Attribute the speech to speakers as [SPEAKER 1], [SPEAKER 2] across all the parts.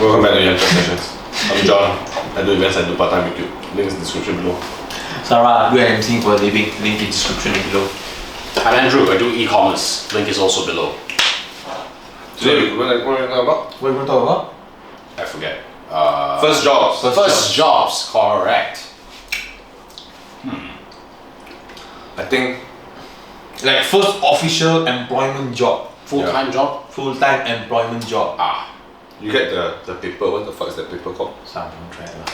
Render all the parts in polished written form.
[SPEAKER 1] Welcome back to Young Sessions. I'm John. I do events, I do part-time YouTube. Link in the description below.
[SPEAKER 2] Sarah, I do MC for a living. Link in the description below.
[SPEAKER 3] I'm Andrew. I do e-commerce. Link is also below.
[SPEAKER 1] Today, what are we going to talk about?
[SPEAKER 2] What are we going to talk about?
[SPEAKER 3] I forget.
[SPEAKER 1] First jobs.
[SPEAKER 3] First jobs. Correct.
[SPEAKER 1] I think
[SPEAKER 2] Like first official employment job.
[SPEAKER 3] Full-time job.
[SPEAKER 2] Full-time employment job.
[SPEAKER 1] you get the paper. What the fuck is that paper called?
[SPEAKER 2] Some contract lah.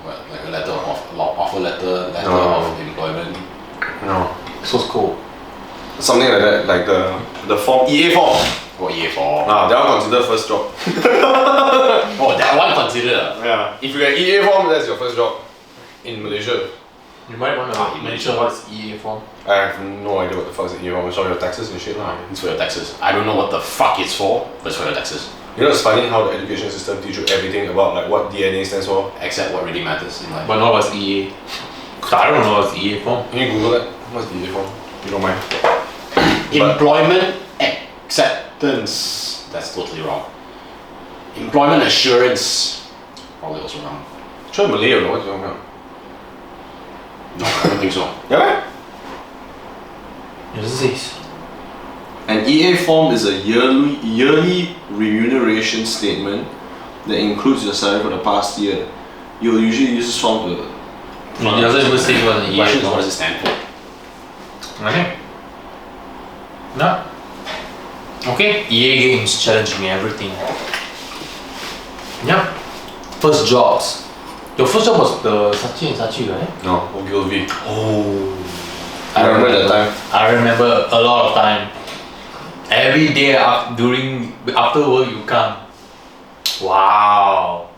[SPEAKER 3] Well, like a letter of offer letter
[SPEAKER 1] No.
[SPEAKER 3] of employment.
[SPEAKER 1] No.
[SPEAKER 2] So cool.
[SPEAKER 1] Something like that, like the form EA form.
[SPEAKER 3] Or EA for.
[SPEAKER 1] That one considered first job.
[SPEAKER 3] Oh, that one considered.
[SPEAKER 1] Yeah. If you get EA form, that's your first job in Malaysia.
[SPEAKER 2] You might want to mention what's EA form.
[SPEAKER 1] I have no idea what the fuck is an EA form. It's all your taxes and shit lah.
[SPEAKER 3] It's for your taxes. I don't know what the fuck it's for, but it's for your taxes.
[SPEAKER 1] You know, it's funny how the education system teach you everything about like what DNA stands for.
[SPEAKER 3] Except what really matters in life.
[SPEAKER 2] But not what's EA. I don't know what's EA form.
[SPEAKER 1] Can you Google that? What's the EA form? You don't mind.
[SPEAKER 3] Employment acceptance. That's totally wrong. Employment assurance. Probably also wrong.
[SPEAKER 1] Try Malay or what? No,
[SPEAKER 3] I don't think so.
[SPEAKER 1] yeah.
[SPEAKER 2] What's this?
[SPEAKER 4] An EA form is a yearly remuneration statement that includes your salary for the past year. You'll usually use this form to.
[SPEAKER 2] It doesn't even say what an
[SPEAKER 3] The
[SPEAKER 2] EA
[SPEAKER 3] question is, what
[SPEAKER 2] form.
[SPEAKER 3] does it stand for?
[SPEAKER 2] Okay. No. Okay. EA games challenging everything. Yeah. First jobs. Your first job was the Sachi and Sachi, right?
[SPEAKER 1] No, Ogilvy.
[SPEAKER 2] Oh.
[SPEAKER 1] I remember that time.
[SPEAKER 2] I remember a lot of time. Every day after work you come. Wow.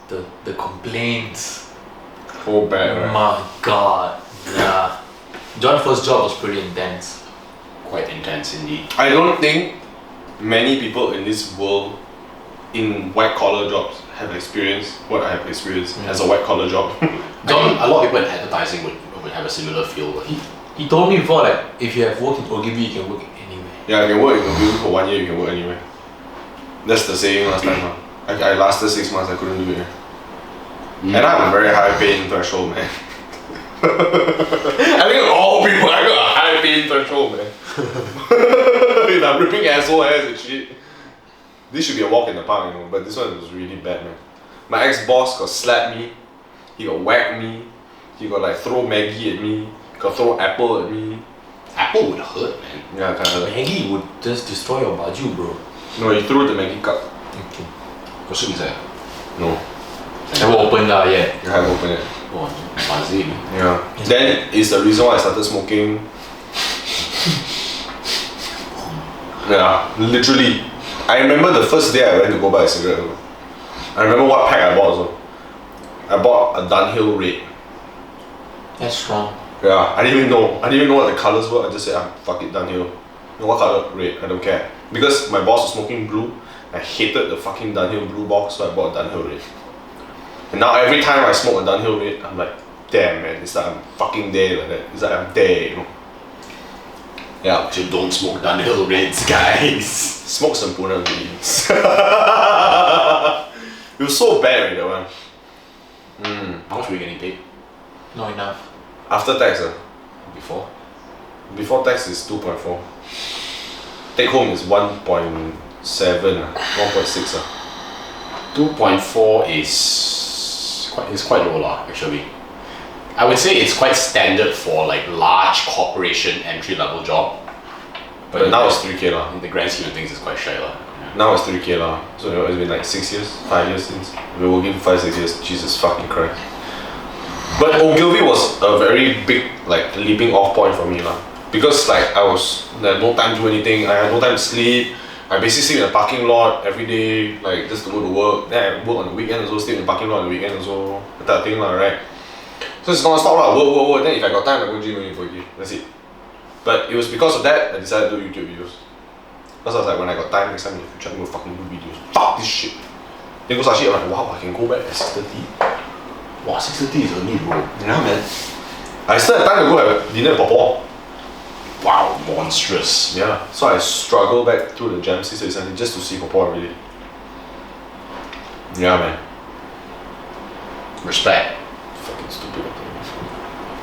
[SPEAKER 2] The complaints.
[SPEAKER 1] So bad, right?
[SPEAKER 2] My God. Yeah. John's first job was pretty intense.
[SPEAKER 3] Quite intense indeed.
[SPEAKER 1] I don't think many people in this world in white collar jobs have experienced what I have experienced as a white collar job.
[SPEAKER 3] John, a lot of people in advertising would have a similar feel. But
[SPEAKER 2] He told me before that if you have worked in Ogilvy, you can work anywhere.
[SPEAKER 1] Yeah, you can work in Ogilvy for 1 year, you can work anywhere. That's the saying last time. I lasted 6 months, I couldn't do it. And I'm a very high paying threshold, man. I think all people I got a high paying threshold, man. I'm ripping asshole ass and shit. This should be a walk in the park, you know, but this one was really bad, man. My ex-boss got slapped me, he got whacked me, he got like throw Maggie at me, got throw apple at me.
[SPEAKER 3] Apple would hurt, man.
[SPEAKER 1] Yeah, kinda.
[SPEAKER 2] Maggie would just destroy your baju, bro.
[SPEAKER 1] No, he threw the Maggie cup.
[SPEAKER 2] Okay.
[SPEAKER 3] What's inside?
[SPEAKER 1] No,
[SPEAKER 2] Never opened lah yet.
[SPEAKER 1] I haven't opened it.
[SPEAKER 3] Oh, fuzzy.
[SPEAKER 1] Yeah. Then is the reason why I started smoking. Yeah, literally. I remember the first day I went to go buy a cigarette. I remember what pack I bought also. I bought a Dunhill Red.
[SPEAKER 2] That's strong.
[SPEAKER 1] Yeah, I didn't even know what the colours were. I just said, fuck it, Dunhill. You know what colour? Red. I don't care. Because my boss was smoking blue. I hated the fucking Dunhill blue box, so I bought a Dunhill Red. And now every time I smoke a Dunhill Red, I'm like, damn man, it's like I'm fucking there like that. It's like I'm there, you know. Yeah.
[SPEAKER 3] So don't smoke Dunhill Reds, guys.
[SPEAKER 1] Smoke some Puna please. It was so bad, right, that one.
[SPEAKER 3] How much were you getting paid?
[SPEAKER 2] Not enough.
[SPEAKER 1] After tax,
[SPEAKER 3] Before?
[SPEAKER 1] before tax is 2.4. Take home is 1.7, 1.6.
[SPEAKER 3] 2.4 is quite low lah, actually. I would say it's quite standard for like large corporation entry level job.
[SPEAKER 1] But now it's 3K lah.
[SPEAKER 3] In the grand scheme of things, it's quite shy lah.
[SPEAKER 1] Now it's 3K lah. So it's been like 6 years, 5 years since. We've been working for 5-6 years. Jesus fucking Christ. But Ogilvy was a very big like leaping off point for me lah. Because like I had no time to do anything. I had no time to sleep. I basically sleep in the parking lot every day, like just to go to work. Then I work on the weekend also, sleep in the parking lot on the weekend also. That type of thing lah, right? So it's non-stop lah, work. Then if I got time, I go gym again for you. That's it. But it was because of that I decided to do YouTube videos. Because I was like, when I got time next time in the future, I'm gonna fucking do videos. Fuck this shit. Then go Sashi, I'm like, wow, I can go back at 6:30.
[SPEAKER 3] Wow, 6:30 is early, bro.
[SPEAKER 1] Yeah, man. I still had time to go have dinner at Popo.
[SPEAKER 3] Wow, monstrous.
[SPEAKER 1] Yeah. So I struggle back through the jam 6:30 just to see Popo already. Yeah, man.
[SPEAKER 3] Respect.
[SPEAKER 1] Fucking stupid.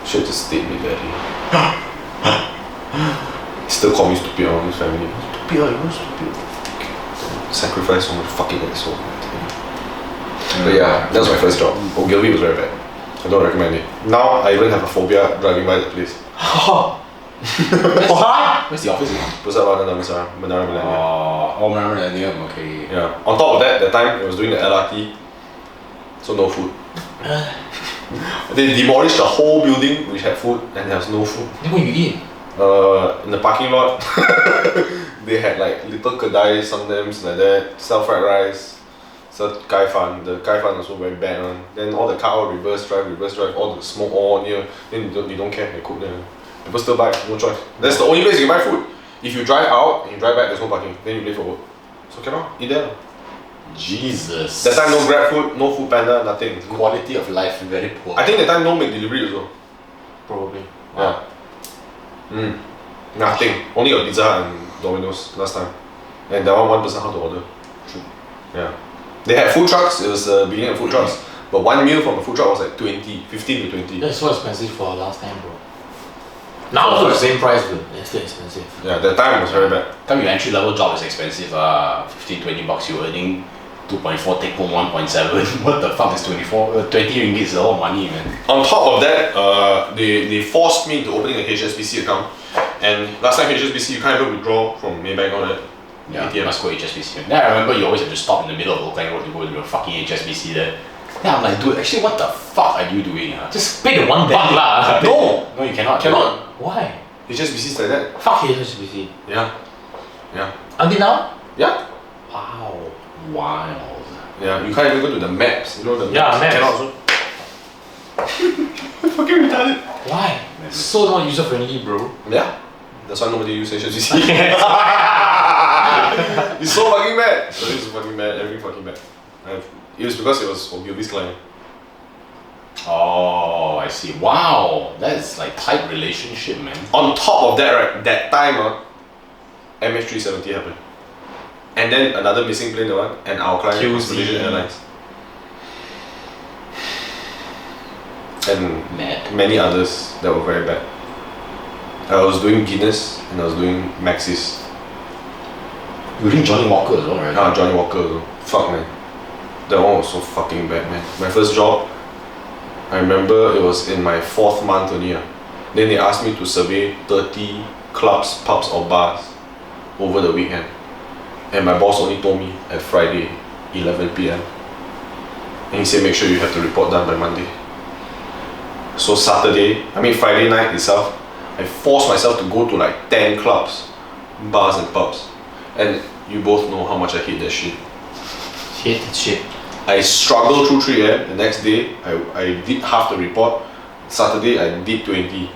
[SPEAKER 1] Should have just stayed with daddy. Still call me stupid on his family. Stupid, you're stupid. Sacrifice so much fucking asshole. But yeah, that was my first job. Ogilvy was very bad. I don't recommend it. Now I even have a phobia driving by the place.
[SPEAKER 3] What? Where's the office again?
[SPEAKER 1] Pusat Warna Damansara, Menara Millennium.
[SPEAKER 3] Oh, Millennium, okay.
[SPEAKER 1] Yeah. On top of that time it was doing the LRT, so no food. They demolished the whole building which had food and there was no food.
[SPEAKER 2] Then what you eat?
[SPEAKER 1] In the parking lot, they had like little kedai, sometimes like that, sell fried rice, sell kai fan. The kai fan also very bad one. Then all the car all reverse drive, all the smoke all near. Then they don't care, they cook there. People still buy, no choice. That's the only place you can buy food. If you drive out and you drive back, there's no parking. Then you leave for work. So cannot eat there.
[SPEAKER 3] Jesus.
[SPEAKER 1] That time no Grab food, no Food Panda, nothing.
[SPEAKER 3] Quality of life very poor.
[SPEAKER 1] I think that time no make delivery also.
[SPEAKER 2] Probably.
[SPEAKER 1] Yeah. Nothing. Only got Pizza Hut and Domino's last time. And that one person how to order.
[SPEAKER 3] True.
[SPEAKER 1] Yeah. They had food trucks, it was the beginning of food trucks. But one meal from a food truck was like 15 to 20.
[SPEAKER 2] That's so expensive for last time, bro. Now also the same price, but it's still expensive.
[SPEAKER 1] Yeah, that time was very bad.
[SPEAKER 3] Time your entry level job is expensive, 15-20 bucks, you're earning 2.4, take home 1.7. What the fuck is 20 ringgit is a lot of money, man.
[SPEAKER 1] On top of that, they forced me into opening a HSBC account. And last time HSBC you can't even withdraw from Maybank or that.
[SPEAKER 3] Yeah,
[SPEAKER 1] ATM.
[SPEAKER 3] must go HSBC. Then I remember you always have to stop in the middle of Oakland Road to go to the fucking HSBC there. Then I'm like, dude, actually what the fuck are you doing?
[SPEAKER 2] Just pay the $1 lah.
[SPEAKER 3] No, you cannot.
[SPEAKER 1] Cannot.
[SPEAKER 2] Why?
[SPEAKER 1] HSBC is like that.
[SPEAKER 2] Fuck HSBC.
[SPEAKER 1] Yeah. Yeah.
[SPEAKER 2] Until now?
[SPEAKER 1] Yeah.
[SPEAKER 2] Wow.
[SPEAKER 3] Wild.
[SPEAKER 1] Yeah, you can't even go to the maps. You know the
[SPEAKER 2] Yeah, maps.
[SPEAKER 1] Cannot also. Fucking retarded.
[SPEAKER 2] Why? So not user friendly, bro.
[SPEAKER 1] Yeah. That's why nobody uses HSBC. It's so fucking bad. So it's fucking bad. Everything fucking bad. It was because it was Ogilvy's client.
[SPEAKER 3] Oh, I see. Wow, that's like tight relationship, man.
[SPEAKER 1] On top of that, right, that time, MH370 happened. And then another missing plane, the one, and our client was Malaysian Airlines. And many others that were very bad. I was doing Guinness and I was doing Maxis.
[SPEAKER 3] You doing Johnny Walker as well, right?
[SPEAKER 1] Johnny Walker also. Fuck, man. That one was so fucking bad, man. My first job, I remember it was in my 4th month only. Then they asked me to survey 30 clubs, pubs or bars over the weekend. And my boss only told me at Friday, 11 PM. And he said make sure you have to report done by Monday. So Friday night itself, I forced myself to go to like 10 clubs, bars and pubs. And you both know how much I hate that shit.
[SPEAKER 2] Hate that shit.
[SPEAKER 1] I struggled through 3 AM. The next day, I did half the report. Saturday, I did 20.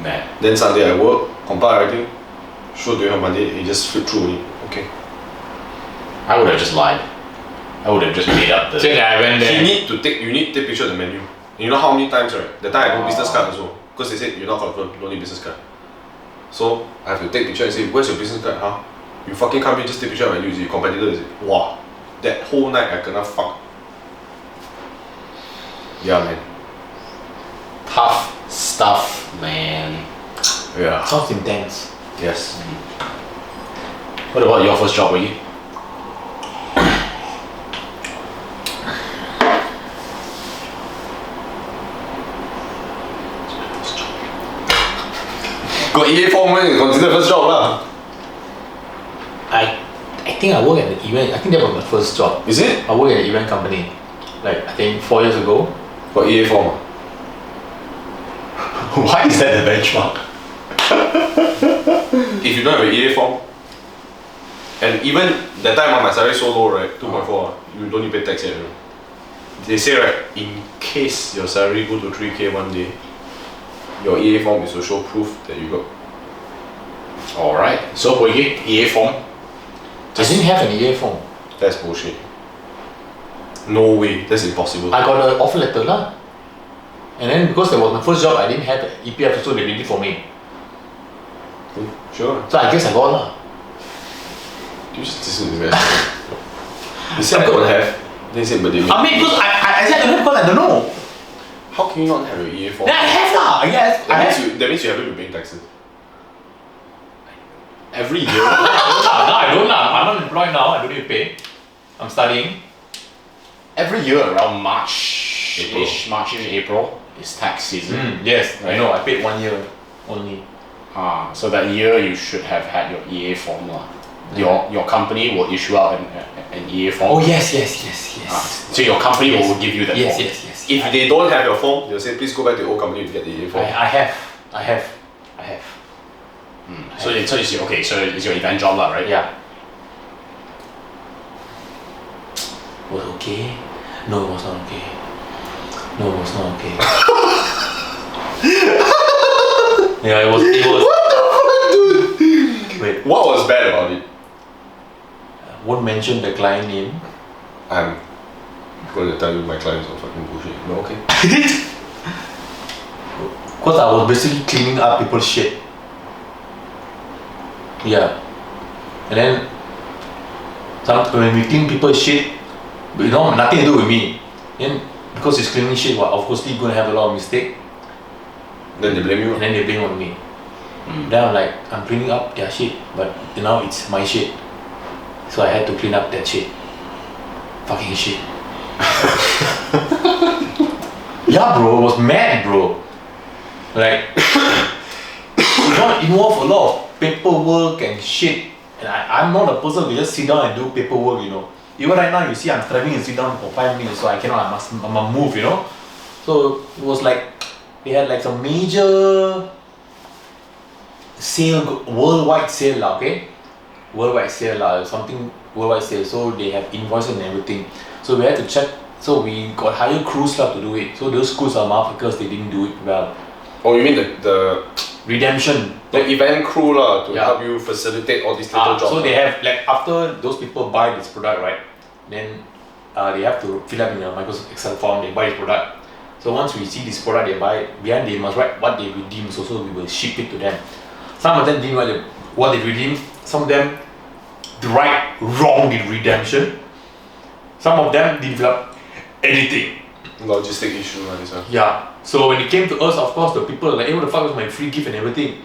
[SPEAKER 3] Man.
[SPEAKER 1] Then Sunday, I work, compile everything. Show to you on Monday, he just flip through it. Okay.
[SPEAKER 3] I would have just lied. I would have just made up the...
[SPEAKER 2] So I went there.
[SPEAKER 1] You need to take picture of the menu. You know how many times, right? The time I do business card also. Because they said, you're not confirmed, you don't need business card. So, I have to take picture and say, where's your business card? Huh? You fucking come here, just take picture of my menu. Your competitor is it? Wow. That whole night, I cannot fuck. Yeah, man.
[SPEAKER 3] Tough stuff, man.
[SPEAKER 1] Yeah.
[SPEAKER 2] Sounds intense.
[SPEAKER 1] Yes.
[SPEAKER 3] What about your first job, Wiggy?
[SPEAKER 1] Got EA form when you consider first job lah.
[SPEAKER 2] I think I work at the event. I think that was my first job.
[SPEAKER 1] Is it?
[SPEAKER 2] I work at an event company. Like I think 4 years ago.
[SPEAKER 1] Got EA form.
[SPEAKER 3] Why is that the benchmark?
[SPEAKER 1] If you don't have an EA form, and even that time my salary so low, right, 2.4, you don't need to pay tax yet. You know? They say right, in case your salary go to 3K one day, your EA form is to show proof that you got.
[SPEAKER 3] Alright, so Wiggy, EA form.
[SPEAKER 2] I didn't have an EA form.
[SPEAKER 1] That's bullshit. No way, that's impossible.
[SPEAKER 2] I got an offer letter lah. And then because that was my first job, I didn't have EPF, so they did it for me.
[SPEAKER 1] Sure.
[SPEAKER 2] So I guess I got lah.
[SPEAKER 1] You just listen to this. You said I don't have. Then you said but they make.
[SPEAKER 2] I mean, because I said I don't have because I don't know.
[SPEAKER 1] How can you not have your EA form?
[SPEAKER 2] Then I have lah. Yes, I have.
[SPEAKER 1] That means you haven't been paying taxes.
[SPEAKER 3] Every year.
[SPEAKER 2] No, I don't lah. I'm not employed now. I don't need to pay. I'm studying.
[SPEAKER 3] Every year around March,
[SPEAKER 1] April.
[SPEAKER 3] April is tax season.
[SPEAKER 2] Yes, I
[SPEAKER 3] Right.
[SPEAKER 2] know. I paid 1 year only.
[SPEAKER 3] So that year you should have had your EA form lah. Your company will issue out an EA form.
[SPEAKER 2] Oh yes.
[SPEAKER 3] So your company will give you that
[SPEAKER 2] Yes,
[SPEAKER 3] form.
[SPEAKER 2] yes.
[SPEAKER 1] If they don't have your form, they'll say please go back to your old company to get the EA form.
[SPEAKER 2] I have.
[SPEAKER 3] So it's your, okay. So it's your event job lah, right?
[SPEAKER 2] Yeah. Was okay? No, it was not okay. No, it was not okay. Yeah, it was. Wait,
[SPEAKER 1] What was bad about it?
[SPEAKER 2] won't mention the client name.
[SPEAKER 1] I'm going to tell you my clients are fucking bullshit. No, okay.
[SPEAKER 2] Because I was basically cleaning up people's shit. Yeah. And then when we clean people's shit, you know, nothing to do with me. Then because it's cleaning shit, well, of course you're gonna have a lot of mistake.
[SPEAKER 1] Then they blame you.
[SPEAKER 2] And then they blame on me. Then I'm like, I'm cleaning up their shit, but now it's my shit. So I had to clean up that shit. Fucking shit. Yeah, bro, it was mad, bro. Like, you don't involve a lot of paperwork and shit. And I'm not a person who just sit down and do paperwork, you know. Even right now, you see, I'm struggling and sit down for 5 minutes, so I cannot, I must move, you know. So it was like, they had like some major sale, worldwide sale, okay? Worldwide sale, something worldwide sale. So they have invoices and everything. So we had to check. So we got higher crews to do it. So those crews are motherfuckers, they didn't do it well.
[SPEAKER 1] Oh, you mean the
[SPEAKER 2] Redemption.
[SPEAKER 1] event crew lah to
[SPEAKER 2] Yeah.
[SPEAKER 1] help you facilitate all these little jobs.
[SPEAKER 2] So they have like after those people buy this product, right? Then they have to fill up in a Microsoft Excel form. They buy this product. So once we see this product they buy, behind they must write what they redeem. So we will ship it to them. Some of them didn't write what they redeem. Some of them write wrong in redemption. Some of them didn't fill up anything.
[SPEAKER 1] Logistic issue lah this one.
[SPEAKER 2] Yeah. So when it came to us, of course, the people were like, hey, what the fuck was my free gift and everything?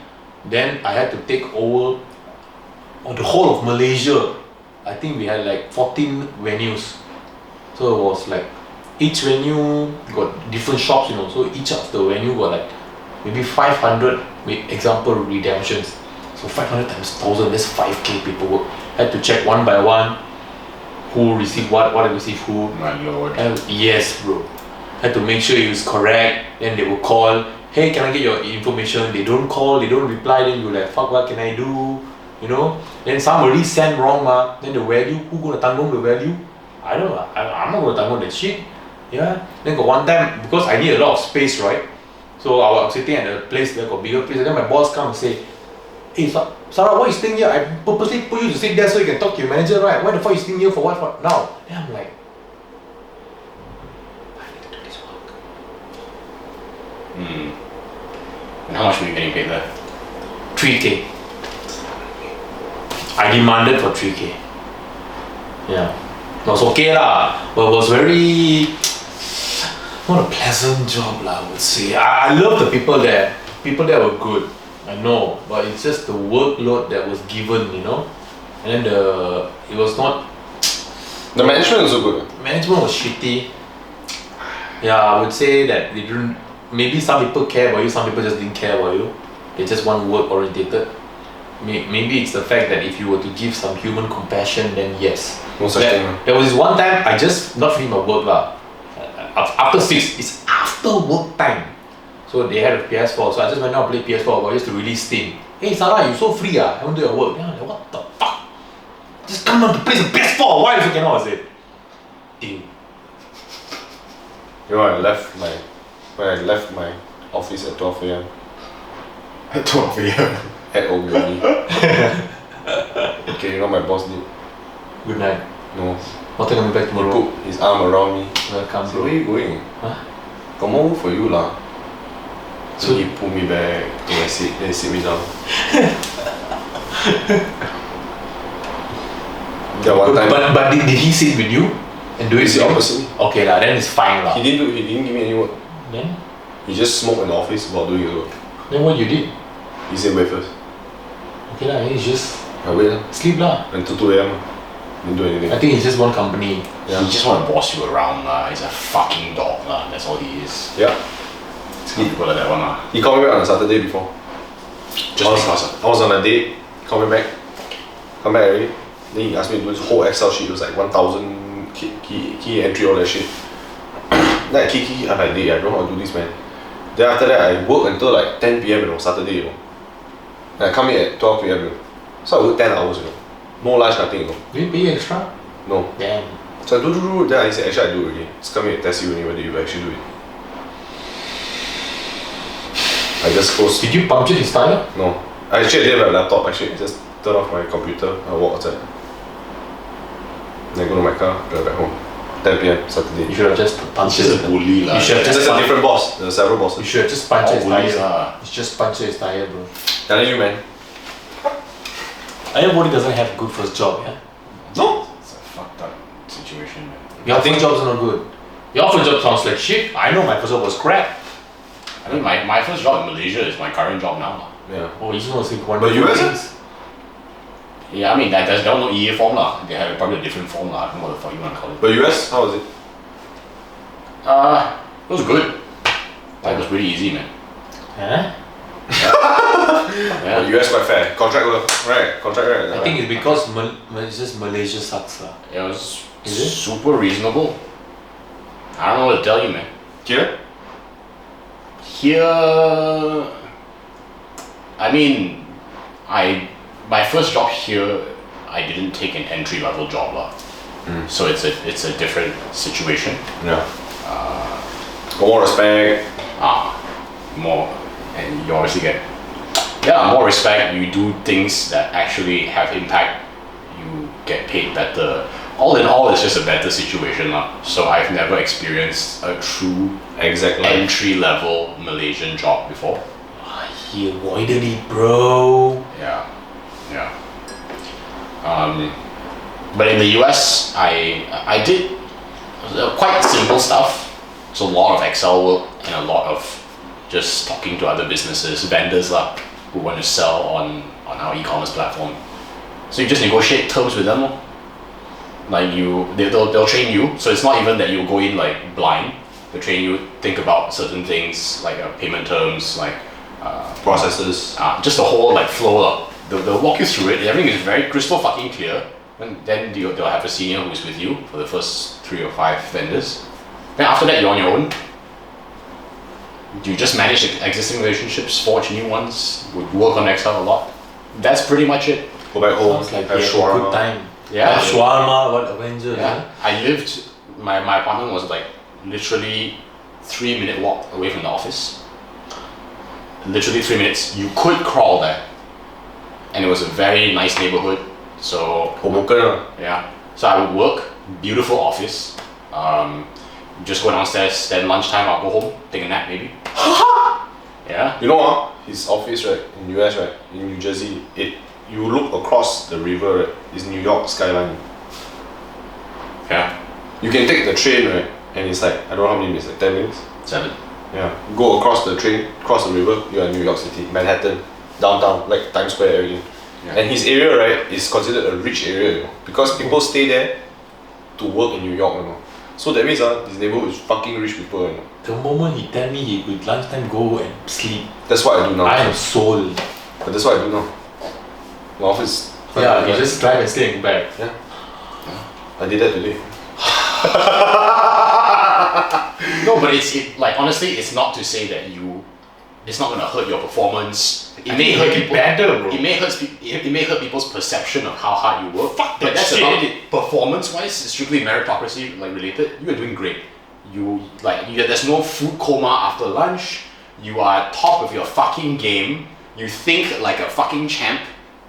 [SPEAKER 2] Then I had to take over the whole of Malaysia. I think we had like 14 venues. So it was like each venue got different shops, you know. So each of the venue got like maybe 500, example, redemptions. So 500 times 1,000, that's 5k paperwork. Had to check one by one who received what received who.
[SPEAKER 3] My lord.
[SPEAKER 2] Yes, bro. Had to make sure it was correct. Then they will call, hey, can I get your information? They don't call, they don't reply. Then you're like, fuck, what can I do? You know. Then somebody sent wrong, then the value, who gonna tanggung the value? I don't know. I'm not gonna tanggung that shit. Yeah. Then got one time, because I need a lot of space, right? So I was sitting at a place that got bigger place. And then my boss come and say, hey, Sarah, why you staying here? I purposely put you to sit there so you can talk to your manager, right? Why the fuck you staying here for what? For now? Then I'm like, I need to do this work.
[SPEAKER 3] And how much were you getting paid there?
[SPEAKER 2] 3k. I demanded for 3k. Yeah. It was okay lah, but it was very not a pleasant job lah, I would say. I love the people there. People there were good. I know, but it's just the workload that was given, you know. And then it was not.
[SPEAKER 1] The management was so good.
[SPEAKER 2] Management was shitty. Yeah, I would say that they didn't. Maybe some people care about you, some people just didn't care about you. They just want work orientated. Maybe it's the fact that if you were to give some human compassion, then yes.
[SPEAKER 1] No such thing.
[SPEAKER 2] There was this one time I just not finished my work lah. After 6, it's after work time. So they had a PS4, so I just went out and played PS4 but just to release Steam. Hey Sarah, you so free I haven't do your work. Then I'm like, what the fuck? Just come down to play some PS4, why if you cannot? I said, Deal.
[SPEAKER 1] You know, when I left my office at 12 a.m.
[SPEAKER 3] At 12 a.m.
[SPEAKER 1] at Ogilvy. Okay, you know my boss did?
[SPEAKER 2] Good night.
[SPEAKER 1] No.
[SPEAKER 2] I'll take me back
[SPEAKER 1] He
[SPEAKER 2] tomorrow.
[SPEAKER 1] put his arm around me.
[SPEAKER 2] Welcome,
[SPEAKER 1] I said,
[SPEAKER 2] bro.
[SPEAKER 1] where you going?
[SPEAKER 2] Huh?
[SPEAKER 1] Got more work for you lah. So
[SPEAKER 2] So-
[SPEAKER 1] he pulled me back to my seat, then he sit me down. Yeah, one time.
[SPEAKER 2] But did he sit with you and do it?
[SPEAKER 1] He sit
[SPEAKER 2] with you?
[SPEAKER 1] opposite me.
[SPEAKER 2] Okay lah, then it's fine lah.
[SPEAKER 1] He didn't give me any work.
[SPEAKER 2] Then
[SPEAKER 1] He just smoked in the office while doing his work.
[SPEAKER 2] what you did?
[SPEAKER 1] He said wait first.
[SPEAKER 2] Okay lah, it's just
[SPEAKER 1] I wait lah.
[SPEAKER 2] sleep lah.
[SPEAKER 1] Until 2 a.m. Didn't do anything.
[SPEAKER 2] I think it's just one company.
[SPEAKER 1] Yeah.
[SPEAKER 3] He just want to boss you around lah. He's a fucking dog lah. That's all he is.
[SPEAKER 1] Yeah.
[SPEAKER 3] Some people like that one lah.
[SPEAKER 1] He called me back on a Saturday before.
[SPEAKER 3] Just because.
[SPEAKER 1] I was on a date. Called me back. Come back already. Then he asked me to do this whole Excel sheet. It was like 1,000 key entry, all that shit. Then I key. I'm like, I don't know how to do this, man. Then after that, I work until like 10 p.m. on Saturday, you know. And I come in at 12 p.m. You know. So I work 10 hours, you know. No lunch, nothing, you know.
[SPEAKER 2] Do you pay extra?
[SPEAKER 1] No.
[SPEAKER 2] Damn.
[SPEAKER 1] So I do. Then I said, actually, I do already. Just come here and test you whether you actually do it. I just close.
[SPEAKER 2] Did you puncture his tire?
[SPEAKER 1] No. I didn't have a laptop, actually. Just turn off my computer. I walk outside. Then go to my car, drive back home. 10 p.m. Saturday.
[SPEAKER 2] You should have just
[SPEAKER 3] He's
[SPEAKER 2] punctured
[SPEAKER 3] just a bully lah.
[SPEAKER 2] You should have
[SPEAKER 1] It's
[SPEAKER 2] just
[SPEAKER 1] just a different boss. There are several
[SPEAKER 2] You
[SPEAKER 1] bosses.
[SPEAKER 2] should have just punctured his
[SPEAKER 3] All bullies
[SPEAKER 2] tire.
[SPEAKER 3] lah.
[SPEAKER 2] It's just puncture his tire, bro.
[SPEAKER 1] Telling you, man.
[SPEAKER 2] Everybody doesn't have a good first job, yeah?
[SPEAKER 1] No.
[SPEAKER 3] It's a fucked up situation, man.
[SPEAKER 2] Your first job's not good. Your first job sounds like shit. I know my first job was crap.
[SPEAKER 3] I mean, my first job in Malaysia is my current job now lah.
[SPEAKER 1] Yeah.
[SPEAKER 2] Oh, he's not saying one.
[SPEAKER 1] But US?
[SPEAKER 2] things.
[SPEAKER 3] Yeah, I mean, there's no EA form lah. They have probably a different form lah. I don't know what the fuck you want to call it.
[SPEAKER 1] But US, how was it?
[SPEAKER 3] It was good. Like, it was pretty easy, man.
[SPEAKER 2] Huh?
[SPEAKER 3] Yeah.
[SPEAKER 1] US quite fair. Contract work, right? Contract right?
[SPEAKER 2] I think it's because it's just Malaysia sucks lah.
[SPEAKER 3] It was
[SPEAKER 2] Is it?
[SPEAKER 3] super reasonable. I don't know what to tell you, man.
[SPEAKER 1] Here?
[SPEAKER 3] Here, I mean, my first job here, I didn't take an entry level job lah. So it's a different situation.
[SPEAKER 1] Yeah. Got more respect.
[SPEAKER 3] More, and you obviously get more respect. You do things that actually have impact. You get paid better. All in all, it's just a better situation lah. So I've never experienced a true
[SPEAKER 1] Exactly.
[SPEAKER 3] entry level Malaysian job before.
[SPEAKER 2] He avoided it, bro.
[SPEAKER 3] Yeah. But in the US, I did quite simple stuff. So a lot of Excel work and a lot of just talking to other businesses, vendors lah, who want to sell on our e-commerce platform. So you just negotiate terms with them lor. Like they'll train you. So it's not even that you go in like blind. They train you, think about certain things like payment terms, like
[SPEAKER 1] Processes.
[SPEAKER 3] just the whole like flow up. They'll walk you through it. Everything is very crystal fucking clear. And then they'll have a senior who's with you for the first 3 or 5 vendors. Then after that, you're on your own. You just manage the existing relationships, forge new ones, work on Excel a lot. That's pretty much it.
[SPEAKER 1] Go back home.
[SPEAKER 2] Sounds like
[SPEAKER 1] have
[SPEAKER 2] he had a
[SPEAKER 1] shawarma.
[SPEAKER 2] good time.
[SPEAKER 3] Yeah.
[SPEAKER 2] Shawarma, what Avengers?
[SPEAKER 3] Yeah. I lived. My apartment was like literally 3-minute walk away from the office. Literally 3 minutes. You could crawl there, and it was a very nice neighborhood. So
[SPEAKER 1] Hoboken,
[SPEAKER 3] yeah. So I would work. Beautiful office. Just go downstairs. Then lunchtime I'll go home, take a nap maybe. Yeah.
[SPEAKER 1] You know his office right in US right in New Jersey. You look across the river right. It's New York skyline.
[SPEAKER 3] Yeah.
[SPEAKER 1] You can take the train right, and it's like I don't know how many minutes, like 10 minutes.
[SPEAKER 3] 7.
[SPEAKER 1] Yeah. Go across the train, cross the river. You're in New York City, Manhattan, downtown, like Times Square area.
[SPEAKER 3] Yeah.
[SPEAKER 1] And his area right is considered a rich area, you know, because people stay there to work in New York, you know. So that means his neighborhood is fucking rich people, you know.
[SPEAKER 2] The moment he tell me he would lunchtime go and sleep,
[SPEAKER 1] That's what I do now.
[SPEAKER 2] I am sold.
[SPEAKER 1] But that's what I do now. My office.
[SPEAKER 2] Yeah, you just drive and sleep and go back.
[SPEAKER 1] Yeah. I did that today.
[SPEAKER 3] No, but like honestly, it's not to say that it's not gonna hurt your performance. It may hurt people.
[SPEAKER 2] better, bro.
[SPEAKER 3] It may hurt people's perception of how hard you work.
[SPEAKER 2] Fuck
[SPEAKER 3] but
[SPEAKER 2] that
[SPEAKER 3] that's
[SPEAKER 2] shit.
[SPEAKER 3] about it. Performance-wise, strictly meritocracy like related. You are doing great. There's no food coma after lunch. You are top of your fucking game. You think like a fucking champ.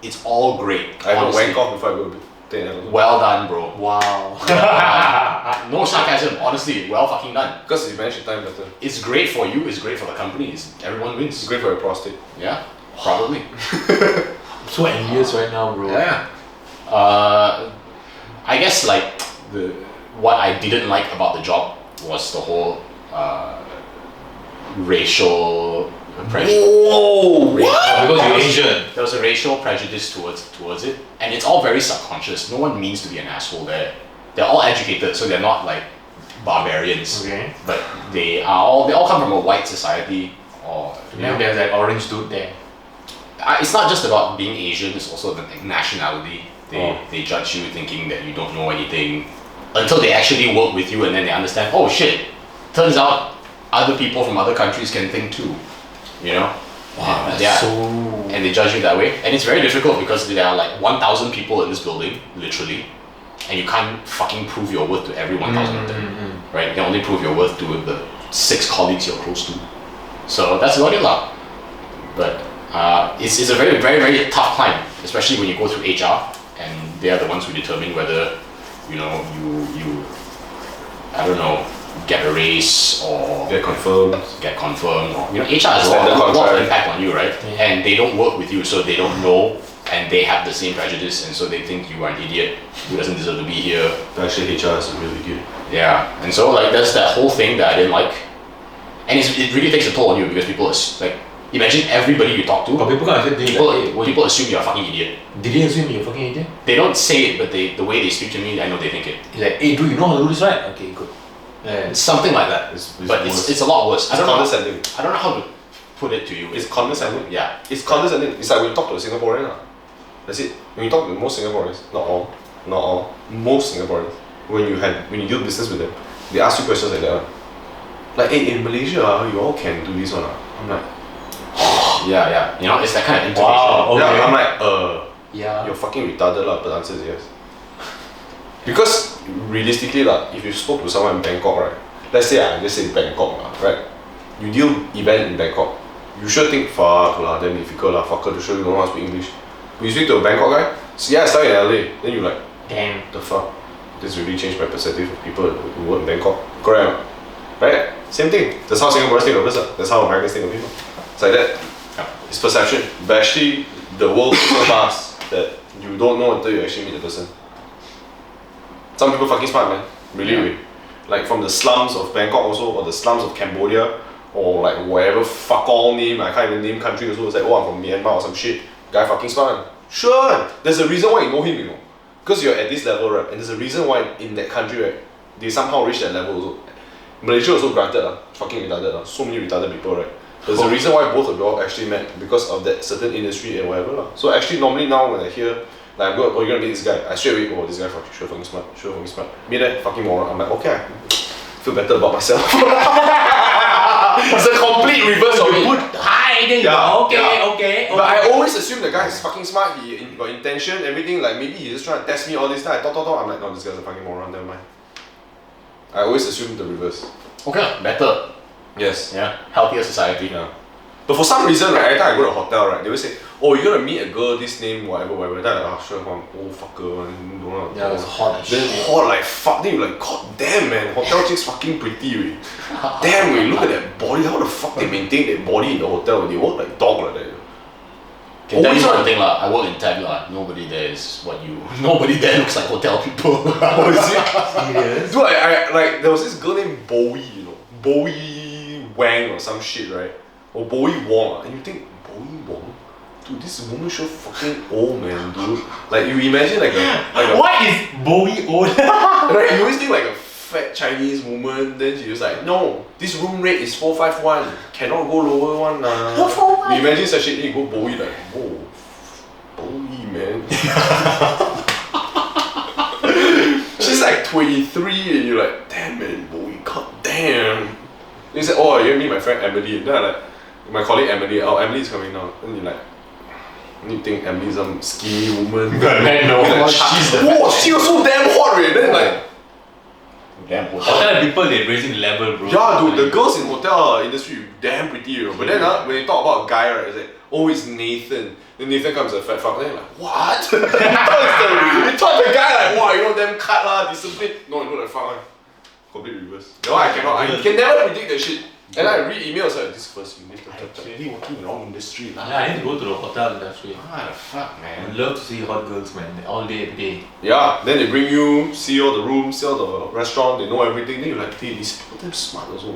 [SPEAKER 3] It's all great.
[SPEAKER 1] I have a
[SPEAKER 3] honestly.
[SPEAKER 1] wank off before I go to bed.
[SPEAKER 3] Well done, bro.
[SPEAKER 2] Wow.
[SPEAKER 3] No sarcasm. Honestly, well fucking done.
[SPEAKER 1] Because you manage your time better.
[SPEAKER 3] It's great for you. It's great for the company. Everyone wins.
[SPEAKER 1] It's great for your prostate.
[SPEAKER 3] Yeah, probably.
[SPEAKER 2] I'm so envious right now, bro.
[SPEAKER 3] Yeah. I guess like what I didn't like about the job was the whole racial pressure.
[SPEAKER 1] Whoa!
[SPEAKER 2] Because you're Asian.
[SPEAKER 3] There was a racial prejudice towards it, and it's all very subconscious. No one means to be an asshole there. They're all educated, so they're not like barbarians.
[SPEAKER 2] Okay.
[SPEAKER 3] But they all come from a white society, or you
[SPEAKER 2] Then
[SPEAKER 3] know,
[SPEAKER 2] there's that orange dude there.
[SPEAKER 3] it's not just about being Asian. It's also the nationality.
[SPEAKER 1] Oh.
[SPEAKER 3] They judge you thinking that you don't know anything until they actually work with you, and then they understand. Oh shit! Turns out other people from other countries can think too. You know.
[SPEAKER 2] Wow,
[SPEAKER 3] And
[SPEAKER 2] that's so.
[SPEAKER 3] and they judge you that way, and it's very difficult because there are like 1,000 people in this building, literally, and you can't fucking prove your worth to every 1,000 of them, right? You can only prove your worth to the 6 colleagues you're close to. So that's about it, lah. But it's a very, very, very tough climb, especially when you go through HR, and they are the ones who determine whether, you know, you I don't know, get a raise or
[SPEAKER 1] Get confirmed.
[SPEAKER 3] or you know, HR has a lot of impact on you, right?
[SPEAKER 2] Yeah.
[SPEAKER 3] And they don't work with you, so they don't know, and they have the same prejudice, and so they think you are an idiot who doesn't deserve to be here.
[SPEAKER 1] Actually, HR is really good.
[SPEAKER 3] Yeah, and so like there's that whole thing that I didn't like, and it really takes a toll on you because people like imagine everybody you talk to,
[SPEAKER 2] But people can't say things like, hey,
[SPEAKER 3] people assume you're a fucking idiot.
[SPEAKER 2] did they assume you're a fucking idiot?
[SPEAKER 3] They don't say it, but the way they speak to me, I know they think it.
[SPEAKER 2] He's like, hey, dude, you know how to do this, right? Okay, good. Yeah.
[SPEAKER 3] It's something like that,
[SPEAKER 1] It's
[SPEAKER 3] but
[SPEAKER 1] worse.
[SPEAKER 3] it's a lot worse.
[SPEAKER 1] It's condescending.
[SPEAKER 3] I don't know how to put it to you.
[SPEAKER 1] It's condescending.
[SPEAKER 3] Yeah.
[SPEAKER 1] It's condescending. It's like when you talk to a Singaporean. That's it. When you talk to most Singaporeans, not all, most Singaporeans, when you do business with them, they ask you questions like that. Like, hey, in Malaysia, you all can do this one. I'm like,
[SPEAKER 3] Yeah. You know, it's that kind of intonation.
[SPEAKER 2] Wow. Okay.
[SPEAKER 1] yeah, I'm like,
[SPEAKER 2] Yeah.
[SPEAKER 1] you're fucking retarded lah, but the answer is yes. Because realistically lah, if you spoke to someone in Bangkok, right? Let's say I just say Bangkok lah, right? You deal event in Bangkok, you sure think fuck lah, damn difficult lah, fucker to show you don't know how to speak English. When you speak to a Bangkok guy, so yeah, I started in LA, then you like,
[SPEAKER 2] Damn.
[SPEAKER 1] the fuck? This really changed my perspective of people who work in Bangkok. Correct or not? Right? Same thing. That's how Singaporeans think of us. That's how Americans think of people. It's like that. It's perception. But actually, the world is so vast that you don't know until you actually meet the person. Some people fucking smart, man. Really, really. Like from the slums of Bangkok also, or the slums of Cambodia, or like whatever fuck all name, I can't even name country also. It's like, oh, I'm from Myanmar or some shit. Guy fucking smart. Sure. There's a reason why you know him, you know. Because you're at this level, right? And there's a reason why in that country, right, they somehow reach that level also. Malaysia also granted, fucking retarded, so many retarded people, right? There's a reason why both of you all actually met because of that certain industry and whatever. So actually, normally now when I hear, like, I'm going, oh, you're gonna meet this guy, I straight away, oh, this guy sure fucking smart, Meet that fucking moron. I'm like, okay, I feel better about myself. It's a complete reverse of it.
[SPEAKER 2] Hi, there you go. Okay.
[SPEAKER 1] But I always assume the guy is fucking smart, he got intention, everything, like maybe he's just trying to test me all this time, I'm like, no, this guy's a fucking moron, never mind. I always assume the reverse.
[SPEAKER 3] Okay, better.
[SPEAKER 1] Yes.
[SPEAKER 3] Yeah, healthier society.
[SPEAKER 1] Yeah. But for some reason, right, every time I go to a hotel, right, they always say, oh, you're gonna meet a girl, this name, whatever. Then I'm like, oh, sure, I'm old fucker, don't know.
[SPEAKER 2] Yeah, it's hot as
[SPEAKER 1] Then
[SPEAKER 2] shit.
[SPEAKER 1] hot like fuck, then you're like, god damn, man, hotel chicks fucking pretty, wey. Damn, wey, look at that body, how the fuck they maintain that body in the hotel, they work like dog like that.
[SPEAKER 3] Can tell you
[SPEAKER 1] Always
[SPEAKER 3] one thing lah. I work in tech lah. Nobody there is what you. Nobody there looks like hotel people.
[SPEAKER 1] Oh, is it?
[SPEAKER 2] Serious?
[SPEAKER 1] Dude, I like, there was this girl named Bowie, you know, Bowie Wang or some shit, right? Or Bowie Wong, and you think, Bowie Wong? Dude, this woman so fucking old, man, dude. Like, you imagine like a
[SPEAKER 2] What is Bowie old?
[SPEAKER 1] right, you always think like a fat Chinese woman, then she was like, no, this room rate is 451, cannot go lower one lah. You imagine such shit, you go Bowie like, whoa, Bowie, man. She's like 23 and you're like, damn man, Bowie, god damn. Then you say, oh, you meet my friend Emily. Then I like, my colleague Emily, oh, Emily's coming now. Then you're like, you think Emily's some skinny woman?
[SPEAKER 3] Man, no.
[SPEAKER 1] Like,
[SPEAKER 3] She's the
[SPEAKER 1] whoa, she was so damn hot, right? Then like,
[SPEAKER 3] damn
[SPEAKER 2] Hotel people, they're raising the level, bro.
[SPEAKER 1] yeah, dude, the girls in hotel industry damn pretty, you know. But then when you talk about a guy, right, it's like, oh, it's Nathan. Then Nathan comes a fat fuck. Then you're like, what? you thought the guy like, wow, you know, damn cut lah, discipline. No, you know the fuck one. Complete reverse. No, I cannot. I can never predict that shit. And I read emails like this first unit.
[SPEAKER 3] Clearly working in the wrong industry.
[SPEAKER 2] Yeah, I need to go to the hotel industry.
[SPEAKER 3] What the fuck,
[SPEAKER 2] I
[SPEAKER 3] man?
[SPEAKER 2] love to see hot girls, man, all day, every day.
[SPEAKER 1] Yeah, then they bring you, see all the rooms, see all the restaurant, they know everything. Then you're like, hey, these people damn smart also.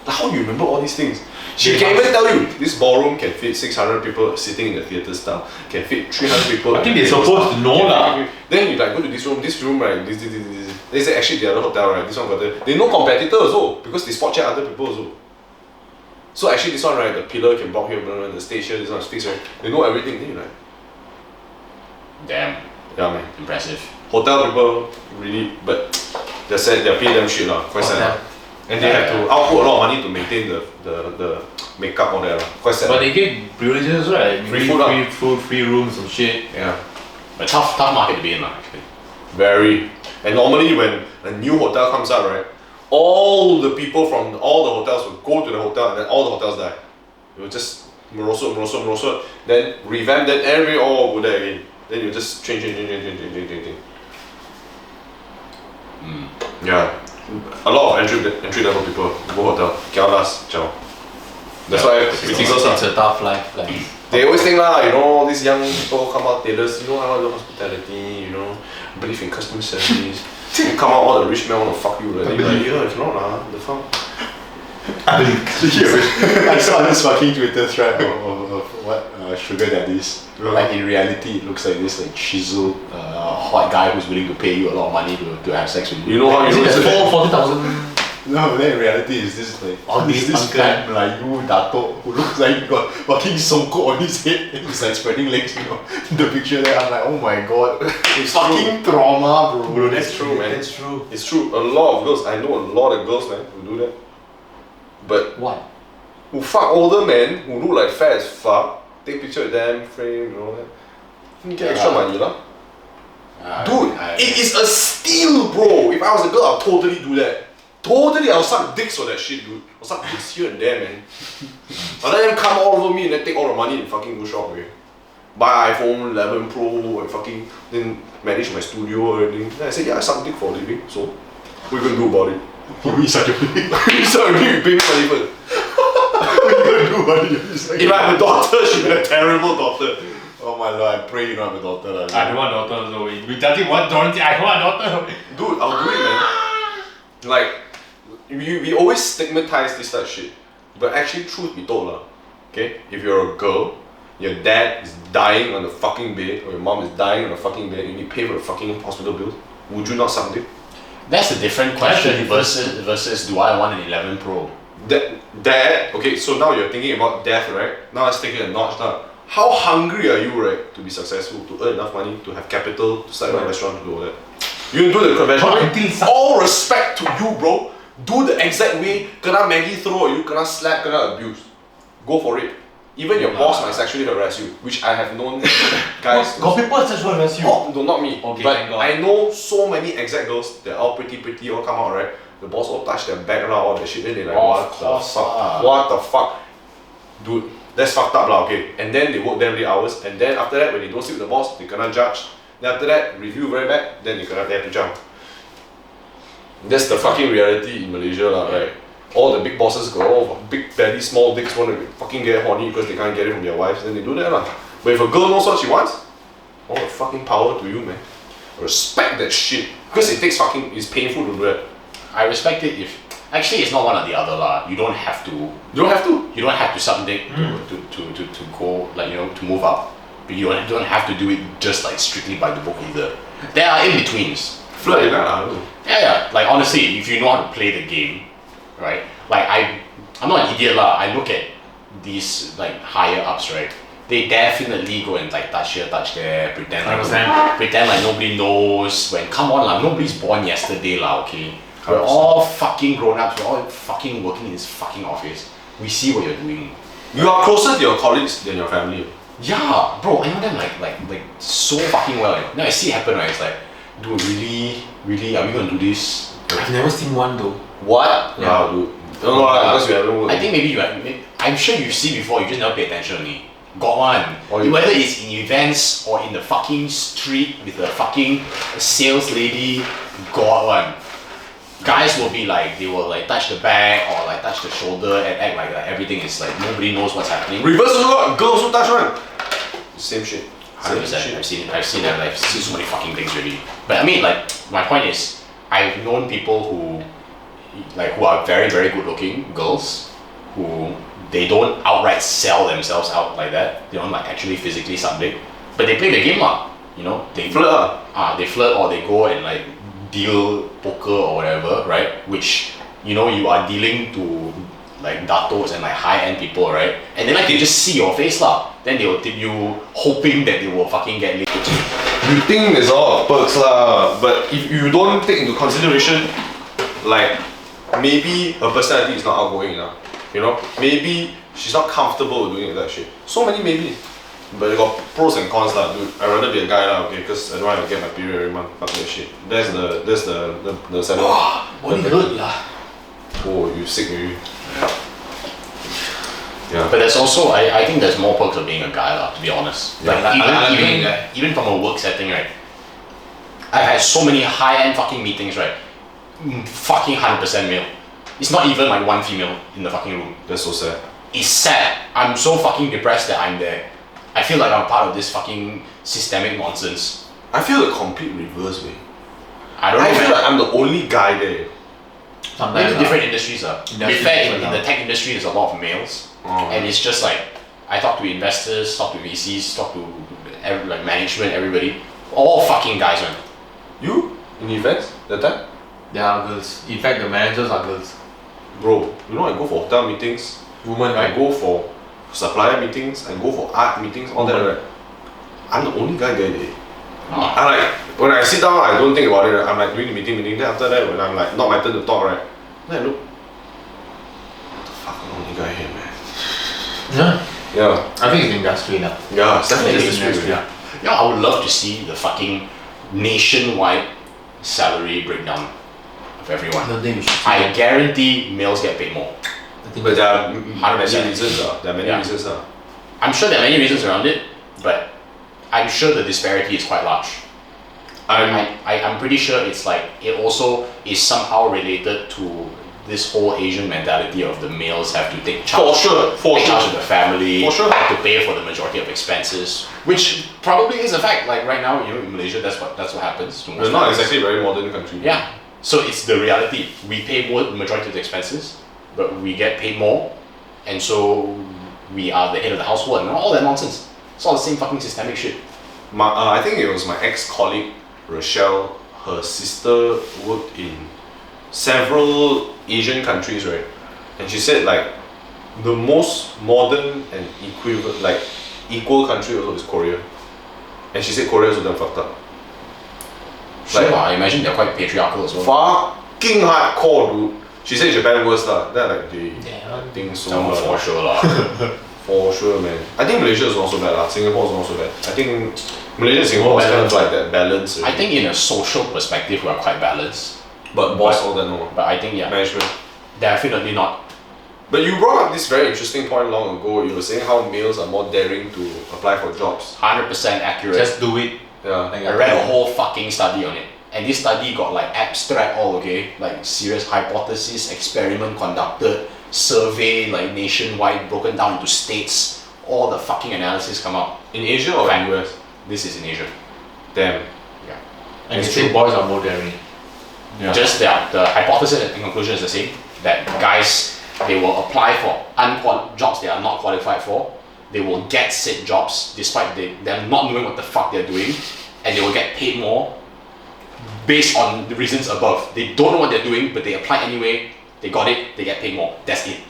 [SPEAKER 1] Like, how you remember all these things? She can even tell you, this ballroom can fit 600 people sitting in the theatre style, can fit 300 people.
[SPEAKER 2] I think they're supposed to know lah.
[SPEAKER 1] Then you like go to this room right, this. They say actually the other hotel right, this one got the. They know competitor also, because they spot check other people also. So actually this one right, the pillar can block here, the stage here, this one is fixed right. They know everything, then you're like,
[SPEAKER 3] Damn,
[SPEAKER 1] yeah man.
[SPEAKER 3] impressive.
[SPEAKER 1] Hotel people really, but they're paying them shit lah, quite sad lah. And they have to output a lot of money to maintain the makeup all that lah, quite sad.
[SPEAKER 2] But they get privileges, right?
[SPEAKER 1] Free food lah.
[SPEAKER 2] Free food, free rooms, some shit.
[SPEAKER 1] Yeah,
[SPEAKER 3] But tough market to be in lah, actually.
[SPEAKER 1] very. And normally when a new hotel comes out right, all the people from all the hotels will go to the hotel and then all the hotels die. It will just merosot, then revamp, then every all go there again. Then you just change. Yeah, a lot of entry level people go hotel, cannot last, ciao. That's why ridiculous
[SPEAKER 2] It's
[SPEAKER 1] lah.
[SPEAKER 2] a tough life, like.
[SPEAKER 1] They always think lah, you know, these young people come out tailors, you know, I love hospitality, you know, believe in customer service. You come out, all the rich men want to fuck you, right? You're like, yeah, if not lah, the fuck.
[SPEAKER 5] I saw this fucking Twitter thread of what sugar daddies. Like in reality, it looks like this like chiseled hot guy who's willing to pay you a lot of money to have sex with you.
[SPEAKER 1] You know how you
[SPEAKER 2] Is it
[SPEAKER 1] know
[SPEAKER 2] the 40,000?
[SPEAKER 5] No, but then in reality, it's this like
[SPEAKER 2] This
[SPEAKER 5] this
[SPEAKER 2] uncle.
[SPEAKER 5] fat like you Dato who looks like he got fucking songkok on his head and he's like spreading legs, you know. The picture there, I'm like, oh my god, it's fucking trauma, bro.
[SPEAKER 1] Bro, that's true, man.
[SPEAKER 2] That's true.
[SPEAKER 1] It's true. A lot of girls, I know a lot of girls, man, who do that. But
[SPEAKER 2] What?
[SPEAKER 1] who fuck older men who look like fat as fuck, take picture with them, frame, you know that. You get extra money, lah. Dude, it is a steal, bro. If I was a girl, I'll totally do that. Totally, I'll suck dicks for that shit, dude. I'll suck dicks here and there, man. I'll let them come all over me and then take all the money and fucking go shop, okay? Buy iPhone 11 Pro and fucking then manage my studio or anything. Then I say, yeah, I suck dick for a living, so what are you gonna do about it?
[SPEAKER 5] You such a pig.
[SPEAKER 1] You suck dick, you pay me money first.
[SPEAKER 5] What are you gonna do about it? It's like-
[SPEAKER 1] If I have a daughter, she'll be a terrible daughter.
[SPEAKER 5] Oh my lord, I pray you don't have a daughter. Lah.
[SPEAKER 2] I don't want a daughter, so we judging one Dorothy. I want a daughter.
[SPEAKER 1] Dude, I'll do it, man. Like, we always stigmatize this type of shit. But actually, truth be told, okay, if you're a girl, your dad is dying on the fucking bed, or your mom is dying on the fucking bed, and you need to pay for the fucking hospital bills, would you not suck dick?
[SPEAKER 3] That's a different question versus do I want an 11 Pro?
[SPEAKER 1] Dad, okay, so now you're thinking about death, right? Now let's take it a notch down. How hungry are you, right, to be successful, to earn enough money, to have capital, to start a restaurant, to do all that? You do the conventional
[SPEAKER 2] But
[SPEAKER 1] way.
[SPEAKER 2] until some-
[SPEAKER 1] All respect to you, bro. Do the exact way. Kena Maggie throw at you, kena slap, kena abuse. Go for it. Even your boss might sexually harass you, which I have known guys.
[SPEAKER 2] Got people sexual harass you.
[SPEAKER 1] Oh, no, not me.
[SPEAKER 2] Okay,
[SPEAKER 1] but
[SPEAKER 2] thank God.
[SPEAKER 1] I know so many exact girls that all pretty, all come out, right? The boss all touch their back and all that shit. Then they like,
[SPEAKER 3] Of
[SPEAKER 1] what the
[SPEAKER 3] course
[SPEAKER 1] fuck?
[SPEAKER 3] lah.
[SPEAKER 1] What the fuck? Dude, that's fucked up lah, okay? And then they work damn late hours, and then after that, when they don't sleep with the boss, they cannot judge. Then after that, review very bad, then they have to jump. That's the fucking reality in Malaysia lah, right? All the big bosses got all big belly, small dicks want to fucking get horny because they can't get it from their wives, then they do that lah. But if a girl knows what she wants, all the fucking power to you, man. Respect that shit. Because it takes fucking, it's painful to do that.
[SPEAKER 3] I respect it if actually it's not one or the other lah. You don't have to.
[SPEAKER 1] You don't have to.
[SPEAKER 3] You don't have to suck dick to go like to move up. But you don't have to do it just like strictly by the book either. There are in betweens.
[SPEAKER 1] Flirt in that, I don't know.
[SPEAKER 3] Yeah. Like honestly, if you know how to play the game, right? Like I'm not an idiot lah. I look at these like higher ups, right? They definitely go and like touch here, touch there, pretend like nobody knows. When come on lah, nobody's born yesterday lah. Okay, we're all fucking grown ups. We're all fucking working in this fucking office. We see what you're doing.
[SPEAKER 1] You are closer to your colleagues than your family.
[SPEAKER 3] Yeah, bro, I know them like so fucking well. Now I see it happen, right? It's like, dude, really, are we gonna do this?
[SPEAKER 2] I've never seen one though.
[SPEAKER 3] What?
[SPEAKER 1] Yeah, dude. No, because you haven't worked.
[SPEAKER 3] I think maybe I'm sure you see before, you just never pay attention only. Got one.
[SPEAKER 1] Or you-
[SPEAKER 3] Whether it's in events or in the fucking street with a fucking sales lady, got one. Guys will be like, they will like touch the back or like touch the shoulder and act like everything is like nobody knows what's happening.
[SPEAKER 1] Reverse also got girls who touch one. Same shit.
[SPEAKER 3] 100%. I've seen it. I've seen so many fucking things really. But I mean, like, my point is, I've known people who are very, very good looking girls who they don't outright sell themselves out like that. They don't like actually physically submit, but they play the game lah. You know, they
[SPEAKER 1] Flirt.
[SPEAKER 3] they flirt or they go and like deal poker or whatever, right? Which, you know, you are dealing to like datos and like high-end people, right? And then like they just see your face lah. Then they will tip you hoping that they will fucking get laid.
[SPEAKER 1] You think it's all perks lah, but if you don't take into consideration, like maybe her personality is not outgoing enough. You know, maybe she's not comfortable with doing that shit. So many maybe. But it got pros and cons lah, dude. I'd rather be a guy lah, okay, because I don't want to get my period every month. Fuck that shit. That's the sad one.
[SPEAKER 3] Body hurt lah.
[SPEAKER 1] Oh, you sick maybe. Yeah.
[SPEAKER 3] But there's also, I think there's more perks of being a guy lah, to be honest. Like even from a work setting, right? I've had so many high-end fucking meetings, right? Fucking 100% male. It's not even like one female in the fucking room.
[SPEAKER 1] That's so sad.
[SPEAKER 3] It's sad. I'm so fucking depressed that I'm there. I feel like I'm part of this fucking systemic nonsense.
[SPEAKER 1] I feel the complete reverse way.
[SPEAKER 3] I don't know.
[SPEAKER 1] I feel
[SPEAKER 3] man.
[SPEAKER 1] like I'm the only guy there.
[SPEAKER 2] Sometimes
[SPEAKER 3] Maybe different industries are. To be
[SPEAKER 2] Industry
[SPEAKER 3] fair,
[SPEAKER 2] different
[SPEAKER 3] in
[SPEAKER 2] now.
[SPEAKER 3] the tech industry, there's a lot of males, and it's just like I talk to investors, talk to VCs, talk to like management, everybody, all fucking guys, man.
[SPEAKER 1] You? In events? That time?
[SPEAKER 2] There are girls. In fact, the managers are girls.
[SPEAKER 1] Bro, you know I go for hotel meetings,
[SPEAKER 2] Women,
[SPEAKER 1] I
[SPEAKER 2] right?
[SPEAKER 1] go for supplier meetings, I go for art meetings, all that, right? I'm the only guy there. I like, when I sit down, I don't think about it, I'm like doing the meeting, then after that, when I'm like, not my turn to talk, right? Then I look, what the fuck, I'm the only guy here, man.
[SPEAKER 2] Yeah.
[SPEAKER 1] Yeah,
[SPEAKER 2] I think it's industry now.
[SPEAKER 1] yeah, it's definitely
[SPEAKER 2] It's
[SPEAKER 1] just
[SPEAKER 2] industry.
[SPEAKER 3] Yeah, I would love to see the fucking nationwide salary breakdown of everyone.
[SPEAKER 2] I don't think we should.
[SPEAKER 3] I guarantee males get paid more.
[SPEAKER 1] But there are many
[SPEAKER 3] 100%.
[SPEAKER 1] reasons, there are many
[SPEAKER 3] Yeah.
[SPEAKER 1] reasons.
[SPEAKER 3] I'm sure there are many reasons around it, but I'm sure the disparity is quite large. I'm pretty sure it's like, it also is somehow related to this whole Asian mentality of the males have to take charge, take charge of the family,
[SPEAKER 1] For sure.
[SPEAKER 3] have to pay for the majority of expenses, which probably is a fact. Like right now, you know, in Malaysia, that's what happens. To most
[SPEAKER 1] We're not
[SPEAKER 3] families.
[SPEAKER 1] exactly a very modern country.
[SPEAKER 3] Yeah. So it's the reality. We pay more the majority of the expenses, but we get paid more, and so we are the head of the household and all that nonsense. It's all the same fucking systemic shit.
[SPEAKER 1] I think it was my ex-colleague, Rochelle, her sister worked in several Asian countries, right? And she said like the most modern and equivalent, like equal country also is Korea. And she said Korea is damn fucked up.
[SPEAKER 3] Sure, I imagine they're quite patriarchal as well.
[SPEAKER 1] Fucking hardcore, dude. She said Japan worse lah. Then like I think so.
[SPEAKER 3] For sure lah.
[SPEAKER 1] For sure, man. I think Malaysia is not so bad lah. Singapore is not so bad. I think Malaysia and Singapore is kind of like that balance.
[SPEAKER 3] I think in a social perspective, we are quite balanced.
[SPEAKER 1] But boss all that no.
[SPEAKER 3] But I think, yeah,
[SPEAKER 1] Management.
[SPEAKER 3] definitely not.
[SPEAKER 1] But you brought up this very interesting point long ago. You were saying how males are more daring to apply for jobs.
[SPEAKER 3] 100% accurate.
[SPEAKER 2] Just do it.
[SPEAKER 1] Yeah.
[SPEAKER 2] Like
[SPEAKER 3] I read a whole fucking study on it. And this study got like abstract all, okay? Like serious hypothesis, experiment conducted, survey like nationwide, broken down into states. All the fucking analysis come out.
[SPEAKER 1] In Asia or
[SPEAKER 3] Fact.
[SPEAKER 1] in US?
[SPEAKER 3] This is in Asia.
[SPEAKER 1] Damn.
[SPEAKER 3] Yeah.
[SPEAKER 2] And
[SPEAKER 1] It's
[SPEAKER 2] they say
[SPEAKER 1] true.
[SPEAKER 2] boys are more daring.
[SPEAKER 1] Yeah.
[SPEAKER 3] Just the hypothesis and conclusion is the same. That guys, they will apply for jobs they are not qualified for. They will get said jobs despite them not knowing what the fuck they're doing, and they will get paid more based on the reasons above. They don't know what they're doing, but they apply anyway. They got it. They get paid more. That's it.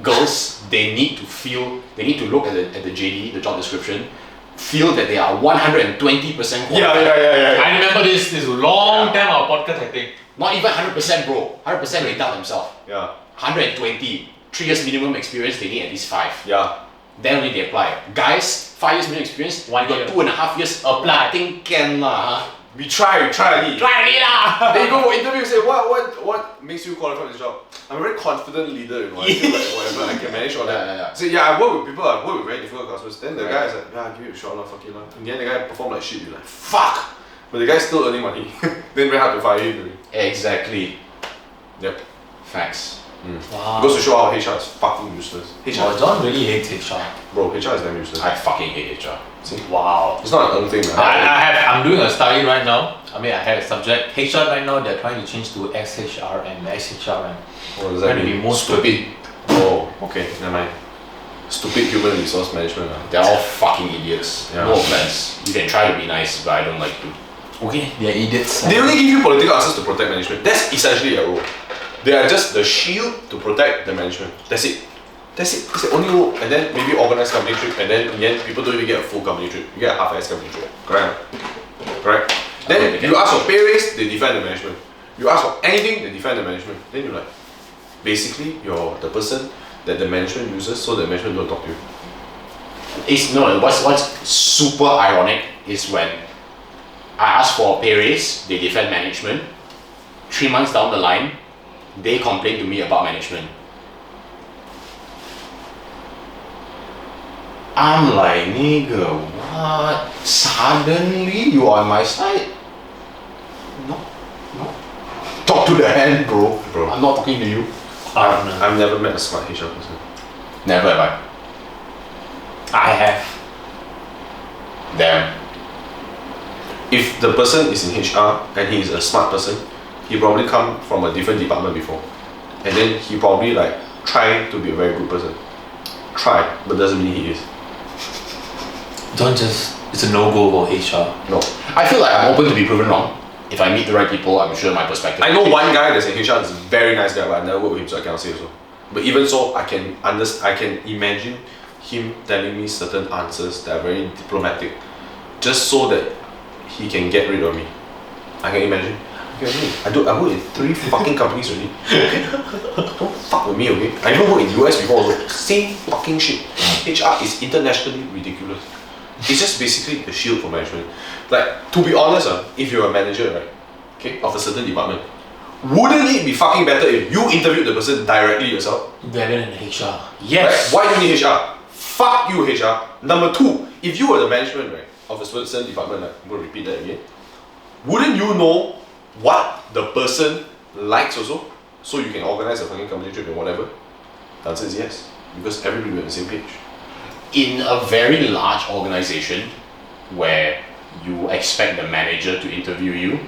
[SPEAKER 3] Girls, they need to look at the JD, the job description, feel that they are 120% qualified.
[SPEAKER 1] Yeah.
[SPEAKER 2] I remember this long time our podcast, I think.
[SPEAKER 3] Not even 100%, bro. 100% they doubt themselves.
[SPEAKER 1] Yeah.
[SPEAKER 3] 120. 3 years minimum experience, they need at least 5.
[SPEAKER 1] Yeah.
[SPEAKER 3] Then only they apply. Guys, 5 years minimum experience,
[SPEAKER 2] 1
[SPEAKER 3] got
[SPEAKER 2] year.
[SPEAKER 3] 2.5 years. I think can lah.
[SPEAKER 1] We try already.
[SPEAKER 3] Try already lah.
[SPEAKER 1] They go for interview say what makes you qualified for this job? I'm a very confident leader, you know. I feel like whatever I can manage all that.
[SPEAKER 3] Yeah.
[SPEAKER 1] So yeah, I work with people, I work with very difficult customers. Then the
[SPEAKER 3] Right.
[SPEAKER 1] guy is like, yeah, give it a shot lah, fuck it lah. In the end the guy perform like shit, you're like, fuck! But the guy's still earning money. Then very hard to fire him.
[SPEAKER 3] Exactly.
[SPEAKER 1] Yep.
[SPEAKER 3] Facts.
[SPEAKER 2] Wow.
[SPEAKER 1] Goes to show how HR is fucking useless.
[SPEAKER 2] Wow, John really hates HR.
[SPEAKER 1] Bro, HR is damn useless.
[SPEAKER 3] I fucking hate HR.
[SPEAKER 2] Wow.
[SPEAKER 1] It's not an thing, man.
[SPEAKER 2] I'm doing a study right now. I mean, I had a subject HR right now. They're trying to change to SHR and SHRM.
[SPEAKER 1] What does
[SPEAKER 2] Trying
[SPEAKER 1] that
[SPEAKER 2] to be
[SPEAKER 1] mean?
[SPEAKER 2] more stupid.
[SPEAKER 1] Oh, okay, never mind. Stupid human resource management.
[SPEAKER 3] They're all fucking idiots.
[SPEAKER 1] Yeah.
[SPEAKER 3] No offense. You can try to be nice, but I don't like to.
[SPEAKER 2] Okay, they're idiots.
[SPEAKER 1] They only give you political answers to protect management. That's essentially their role. They are just the shield to protect the management. That's it. That's it. It's the only role. And then maybe organize company trip, and then in the end, people don't even get a full company trip. You get a half-ass company trip. Correct? Correct? Then you ask for pay raise, they defend the management. You ask for anything, they defend the management. Then you're like, basically, you're the person that the management uses, so the management don't talk to you.
[SPEAKER 3] It's no. What's super ironic is when I ask for a pay raise, they defend management. 3 months down the line, they complain to me about management. I'm like, nigga, what? Suddenly you on my side? No. Talk to the hand, bro. I'm not talking to you.
[SPEAKER 1] I've never met a smart HR person.
[SPEAKER 3] Never have I.
[SPEAKER 2] I have.
[SPEAKER 3] Damn.
[SPEAKER 1] If the person is in HR and he is a smart person, he probably come from a different department before. And then he probably like try to be a very good person. Try, but doesn't mean he is.
[SPEAKER 2] Don't just. It's a no-go for HR.
[SPEAKER 1] No.
[SPEAKER 3] I feel like I'm open to be proven wrong. If I meet the right people, I'm sure my perspective.
[SPEAKER 1] I know one guy that's in HR that's a very nice guy, but I never worked with him, so I cannot say so. But even so, I can imagine him telling me certain answers that are very diplomatic, just so that he can get rid of me. I can imagine. I work in 3 fucking companies already. Okay? Don't fuck with me, okay? I even worked in US before also. Same fucking shit. HR is internationally ridiculous. It's just basically a shield for management. Like, to be honest, if you're a manager, right, okay, of a certain department, wouldn't it be fucking better if you interviewed the person directly yourself?
[SPEAKER 2] Better than HR.
[SPEAKER 1] Right?
[SPEAKER 2] Yes.
[SPEAKER 1] Why do you need HR? Fuck you, HR. Number 2, if you were the management, right, of a certain department, like, I'm going to repeat that again, wouldn't you know what the person likes also, so you can organize a fucking company trip and whatever? The answer is yes, because everybody will be on the same page.
[SPEAKER 3] In a very large organization where you expect the manager to interview you,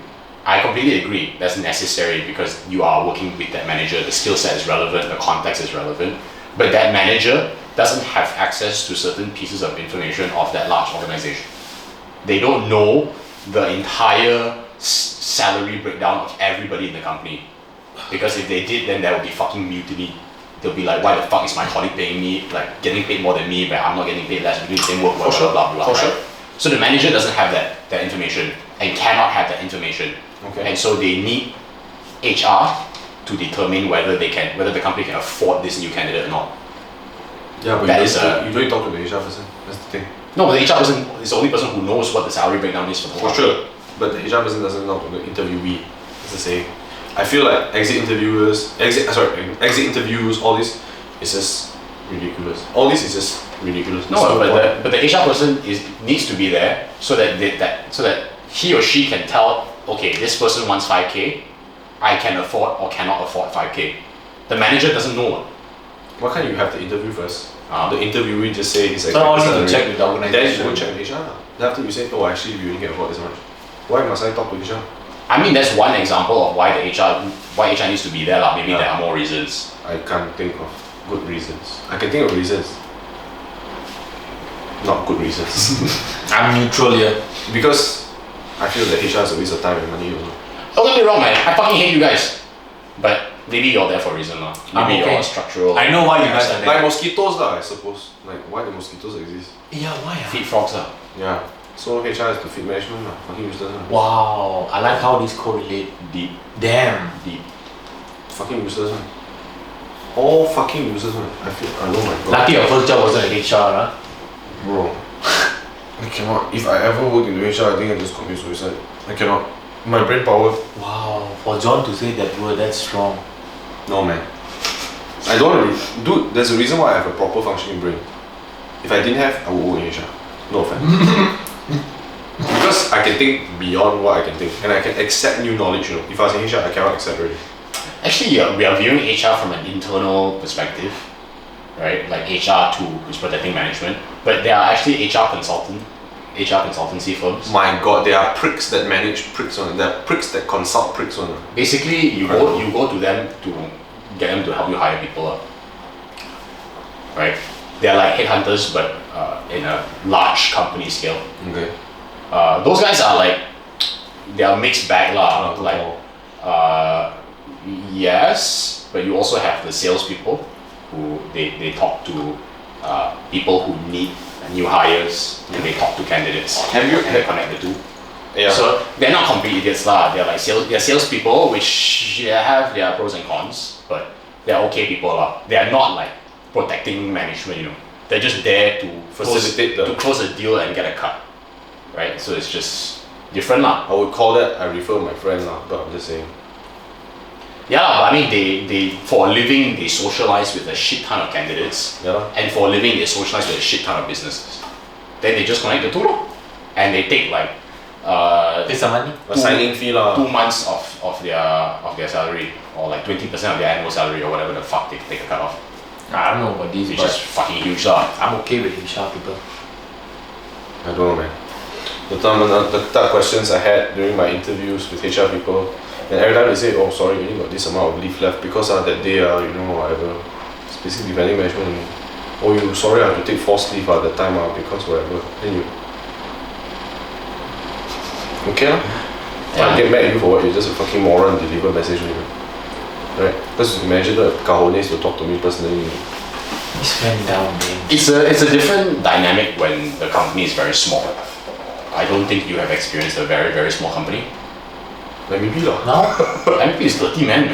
[SPEAKER 3] I completely agree. That's necessary because you are working with that manager. The skill set is relevant, the context is relevant, but that manager doesn't have access to certain pieces of information of that large organization. They don't know the entire salary breakdown of everybody in the company, because if they did, then there would be fucking mutiny. They'll be like, why the fuck is my colleague paying me, like getting paid more than me, but I'm not getting paid less, we're doing the same work, blah blah blah blah, right? So the manager doesn't have that information and cannot have that information.
[SPEAKER 1] Okay.
[SPEAKER 3] And so they need HR to determine whether the company can afford this new candidate or not.
[SPEAKER 1] Yeah, but you don't talk to the HR person. That's the thing.
[SPEAKER 3] No, but the HR person is the only person who knows what the salary breakdown is for the
[SPEAKER 1] For
[SPEAKER 3] company.
[SPEAKER 1] sure. But the HR person doesn't know the interviewee. That's the same. I feel like exit interviews, all this is just ridiculous. All this is just ridiculous.
[SPEAKER 3] No, but the HR person needs to be there so that he or she can tell, okay, this person wants 5K, I can afford or cannot afford 5K. The manager doesn't know.
[SPEAKER 1] Why can't you have the interview first? The interviewee just say his
[SPEAKER 2] So I
[SPEAKER 1] salary.
[SPEAKER 2] need to check with the
[SPEAKER 1] Then you
[SPEAKER 2] organization.
[SPEAKER 1] go check with HR. Then after you say, oh, actually, we only can afford this much. Why must I talk to HR?
[SPEAKER 3] I mean, that's one example of why HR needs to be there. Maybe there are more reasons.
[SPEAKER 1] I can't think of good reasons. I can think of reasons. Not good reasons.
[SPEAKER 2] I'm neutral here.
[SPEAKER 1] Because I feel that HR is a waste of time and money also.
[SPEAKER 3] Don't get me wrong, man. I fucking hate you guys. But maybe you're there for a reason. Maybe
[SPEAKER 2] okay.
[SPEAKER 3] you're structural.
[SPEAKER 2] I know why you guys are
[SPEAKER 1] Like
[SPEAKER 2] there.
[SPEAKER 1] mosquitoes I suppose. Like why do mosquitoes exist?
[SPEAKER 2] Yeah, why?
[SPEAKER 3] Feed frogs.
[SPEAKER 1] Yeah. So HR is to feed management fucking useless.
[SPEAKER 2] Wow, I like how these correlate.
[SPEAKER 3] Deep.
[SPEAKER 2] Damn.
[SPEAKER 3] Deep.
[SPEAKER 1] Fucking useless one. All fucking useless one. I know my god.
[SPEAKER 2] Lucky your first job wasn't in HR, huh?
[SPEAKER 1] Bro. I cannot. If I ever work in HR, I think I just commit suicide. I cannot. My brain power.
[SPEAKER 2] Wow, for John to say that word, that's strong.
[SPEAKER 1] No man. I don't want to. Dude, there's a reason why I have a proper functioning brain. If I didn't have, I would work in HR. No offense. Because I can think beyond what I can think, and I can accept new knowledge. If I was in HR, I cannot accept already.
[SPEAKER 3] Actually, yeah, we are viewing HR from an internal perspective, right? Like HR is protecting management, but there are actually HR consultancy firms.
[SPEAKER 1] My God, there are pricks that manage pricks on. There are pricks that consult pricks on.
[SPEAKER 3] Basically, you go to them to get them to help you hire people, right? They're like headhunters, but in a large company scale.
[SPEAKER 1] Okay.
[SPEAKER 3] Those guys are like, they are mixed bag lah. Yes, but you also have the salespeople who they talk to people who need new hires, and they talk to candidates.
[SPEAKER 4] Have you-
[SPEAKER 3] and they connect the two?
[SPEAKER 1] Yeah.
[SPEAKER 3] So they're not complete idiots lah. They're like salespeople, which have their pros and cons, but they're okay people lah. They are not like protecting management, you know. They're just there to
[SPEAKER 1] Facilitate
[SPEAKER 3] to close a deal and get a cut, right? So it's just different lah.
[SPEAKER 1] I would call that, I refer my friend lah, but I'm just saying.
[SPEAKER 3] Yeah, but I mean, they for a living they socialize with a shit ton of candidates,
[SPEAKER 1] Yeah lah.
[SPEAKER 3] and for a living they socialize with a shit ton of businesses. Then they just connect the two, lor. And they take like
[SPEAKER 2] Take some money.
[SPEAKER 1] A signing fee lah.
[SPEAKER 3] 2 months of their salary, or like 20% of their annual salary, or whatever the fuck they take a cut off,
[SPEAKER 2] I don't know about this,
[SPEAKER 3] which is
[SPEAKER 2] but
[SPEAKER 3] fucking huge lah.
[SPEAKER 2] I'm okay with HR people.
[SPEAKER 1] I don't know, man. The type of questions I had during my interviews with HR people, and every time they say, oh sorry, you only got this amount of leave left because that day, you know, whatever. It's basically depending management. Oh, you sorry, I have to take forced leave at that time because whatever. Then you. Okay lah.
[SPEAKER 3] Yeah.
[SPEAKER 1] I get mad at you for what? You're just a fucking moron, deliver message to me. Right? Because the manager don't have cojones to talk to me personally.
[SPEAKER 2] He's went down, man.
[SPEAKER 3] It's a different dynamic when the company is very small. I don't think you have experienced a very very small company.
[SPEAKER 1] Like maybe lah.
[SPEAKER 2] Now,
[SPEAKER 3] MP is 30 man.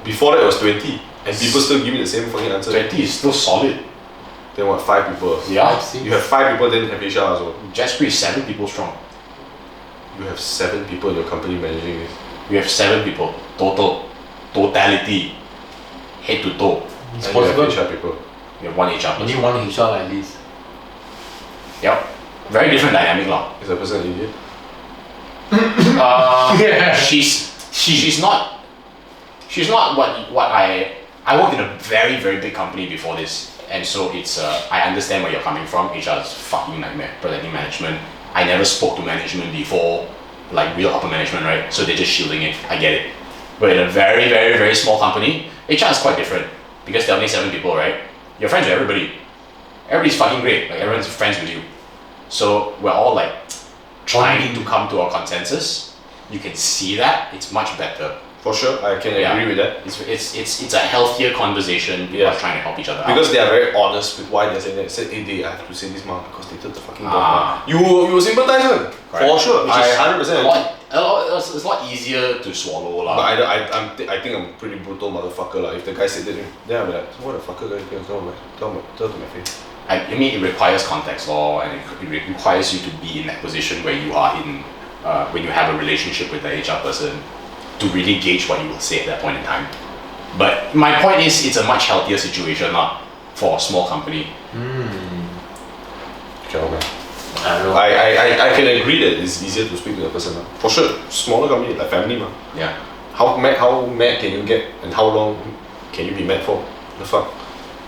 [SPEAKER 1] Before that it was 20. And people still give me the same fucking answer.
[SPEAKER 3] 20 is still solid.
[SPEAKER 1] Then what, 5 people?
[SPEAKER 3] Yeah.
[SPEAKER 1] You have 5 people, then have HR as well.
[SPEAKER 3] Jasper is 7 people strong.
[SPEAKER 1] You have 7 people in your company managing this.
[SPEAKER 3] We have 7 people totality, head to toe.
[SPEAKER 2] it's
[SPEAKER 1] And you
[SPEAKER 2] possible.
[SPEAKER 1] have HR people.
[SPEAKER 3] We have 1 HR
[SPEAKER 2] You
[SPEAKER 3] person.
[SPEAKER 2] need one HR like this.
[SPEAKER 3] Yep. Very different dynamic lah.
[SPEAKER 1] Is that person an idiot?
[SPEAKER 3] She's not what I worked in a very very big company before this, and so it's I understand where you're coming from. HR is fucking nightmare, protecting management. I never spoke to management before, like real upper management, right? So they're just shielding it. I get it. But in a very very very small company, HR is quite different because there are only 7 people, right? You're friends with everybody. Everybody's fucking great. Like everyone's friends with you. So we're all like trying to come to a consensus. You can see that it's much better.
[SPEAKER 1] For sure, I can
[SPEAKER 3] Yeah.
[SPEAKER 1] agree with that.
[SPEAKER 3] It's a healthier conversation. People
[SPEAKER 1] Yeah.
[SPEAKER 3] are trying to help each other
[SPEAKER 1] Because
[SPEAKER 3] out.
[SPEAKER 1] they are very honest with why they're saying that. Say, hey, I have to say this mom because they took the fucking dog.
[SPEAKER 3] Ah.
[SPEAKER 1] You sympathize with them. For
[SPEAKER 3] Correct.
[SPEAKER 1] sure.
[SPEAKER 3] Which
[SPEAKER 1] I
[SPEAKER 3] is
[SPEAKER 1] 100%.
[SPEAKER 3] it's a lot easier to swallow
[SPEAKER 1] But
[SPEAKER 3] lah.
[SPEAKER 1] I think I'm a pretty brutal motherfucker lah. If the guy said that, then I'll be like, what the fucker guy can tell to my face.
[SPEAKER 3] I mean, it requires context law, and it requires you to be in that position where you are in when you have a relationship with the HR person to really gauge what you will say at that point in time. But my point is, it's a much healthier situation lah for a small company.
[SPEAKER 1] Okay, man.
[SPEAKER 2] I don't know.
[SPEAKER 1] I can agree that it's easier to speak to the person lah. For sure. Smaller company like family ma.
[SPEAKER 3] Yeah.
[SPEAKER 1] How mad can you get and how long can you be mad for? The fuck?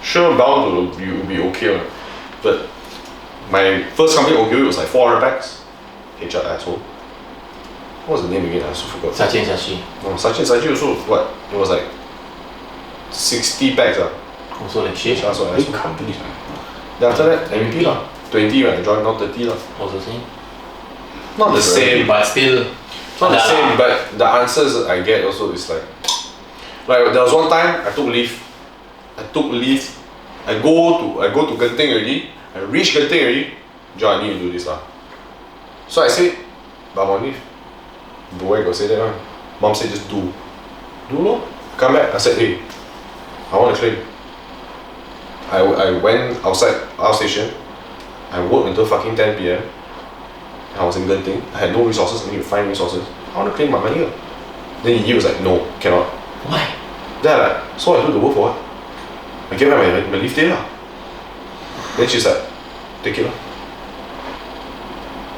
[SPEAKER 1] Sure, bound to you be okay one. But my first company Ogilvy was like 400 packs. HR asshole. What was the name again? I also forgot.
[SPEAKER 2] Sachi and Sachi.
[SPEAKER 1] No, Sachi also what? It was like 60 packs
[SPEAKER 2] Also like shit.
[SPEAKER 1] HR so
[SPEAKER 3] Big
[SPEAKER 1] asshole.
[SPEAKER 3] companies, man.
[SPEAKER 1] Then after that, MVP lah. 20 when I joined, not 30 lah.
[SPEAKER 2] Also same.
[SPEAKER 1] Not the same.
[SPEAKER 2] But still.
[SPEAKER 1] Not the
[SPEAKER 2] Ada
[SPEAKER 1] same,
[SPEAKER 2] lah.
[SPEAKER 1] but the answers I get also is like there was one time I took leave. I go to Genting already. I reach Genting already. John, I need to do this lah. So I said, but I'm on leave. Boy got say that one. Mom said just do. Do lor. Come back. I said, hey, I want to claim. I went outside our station. I worked until fucking 10 PM. I was in Genting. I had no resources. I need to find resources. I want to claim my money. Then he was like, no, cannot.
[SPEAKER 2] Why?
[SPEAKER 1] Then I like, so I do the work for what? I get back my leave day lah. Then she's like, take it lah.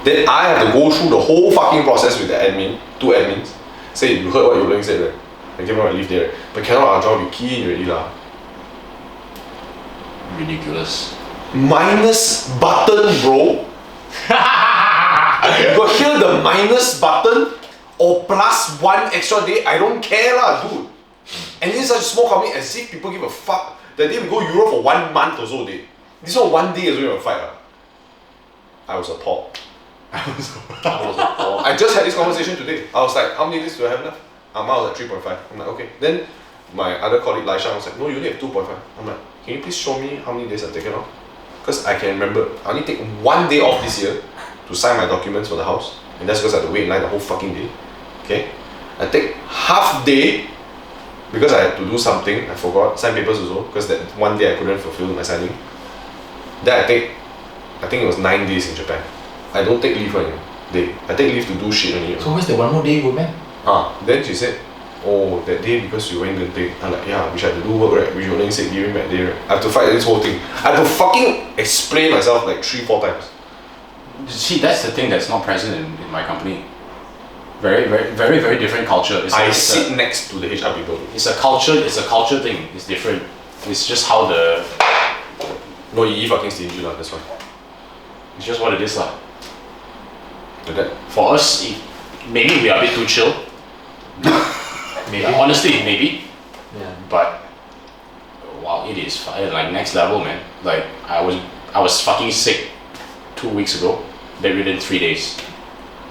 [SPEAKER 1] Then I have to go through the whole fucking process with the admin, 2 admins. Say, you heard what Yoling said, right? I gave out my leave day, right? But cannot job, you key in already lah.
[SPEAKER 3] Ridiculous.
[SPEAKER 1] Minus button, bro. You got hear the minus button or plus 1 extra day? I don't care lah, dude. And this is such a small company, as if people give a fuck. That day we go Europe for 1 month or so day. This one day is going to fight lah. I was appalled. I was appalled. I just had this conversation today. I was like, how many days do I have left? I was at 3.5. I'm like, okay. Then my other colleague Laisha was like, no, you only have 2.5. I'm like, can you please show me how many days I've taken off? Because I can remember, I only take 1 day off this year to sign my documents for the house. And that's because I had to wait in line the whole fucking day. Okay? I take half day because I had to do something, I forgot, sign papers also, because that 1 day I couldn't fulfill my signing. Then I think it was 9 days in Japan. I don't take leave for any day. I take leave to do shit only.
[SPEAKER 2] So where's the one more day you go back?
[SPEAKER 1] Then she said, oh, that day because you went to take. I'm like, yeah, which I had to do work, right? Which you only said during that day, right? I have to fight this whole thing. I have to fucking explain myself like 3-4 times.
[SPEAKER 3] See, that's the thing that's not present in my company. Very different culture.
[SPEAKER 1] I sit next to the HR people.
[SPEAKER 3] It's a culture thing. It's different. It's just how the.
[SPEAKER 1] No, you fucking stingy lah, that's why.
[SPEAKER 3] It's just what it is lah.
[SPEAKER 1] Like that.
[SPEAKER 3] For us, maybe we are a bit too chill. Maybe. Honestly, maybe.
[SPEAKER 2] Yeah.
[SPEAKER 3] But wow, it is like next level, man. Like I was fucking sick 2 weeks ago. Bedridden 3 days.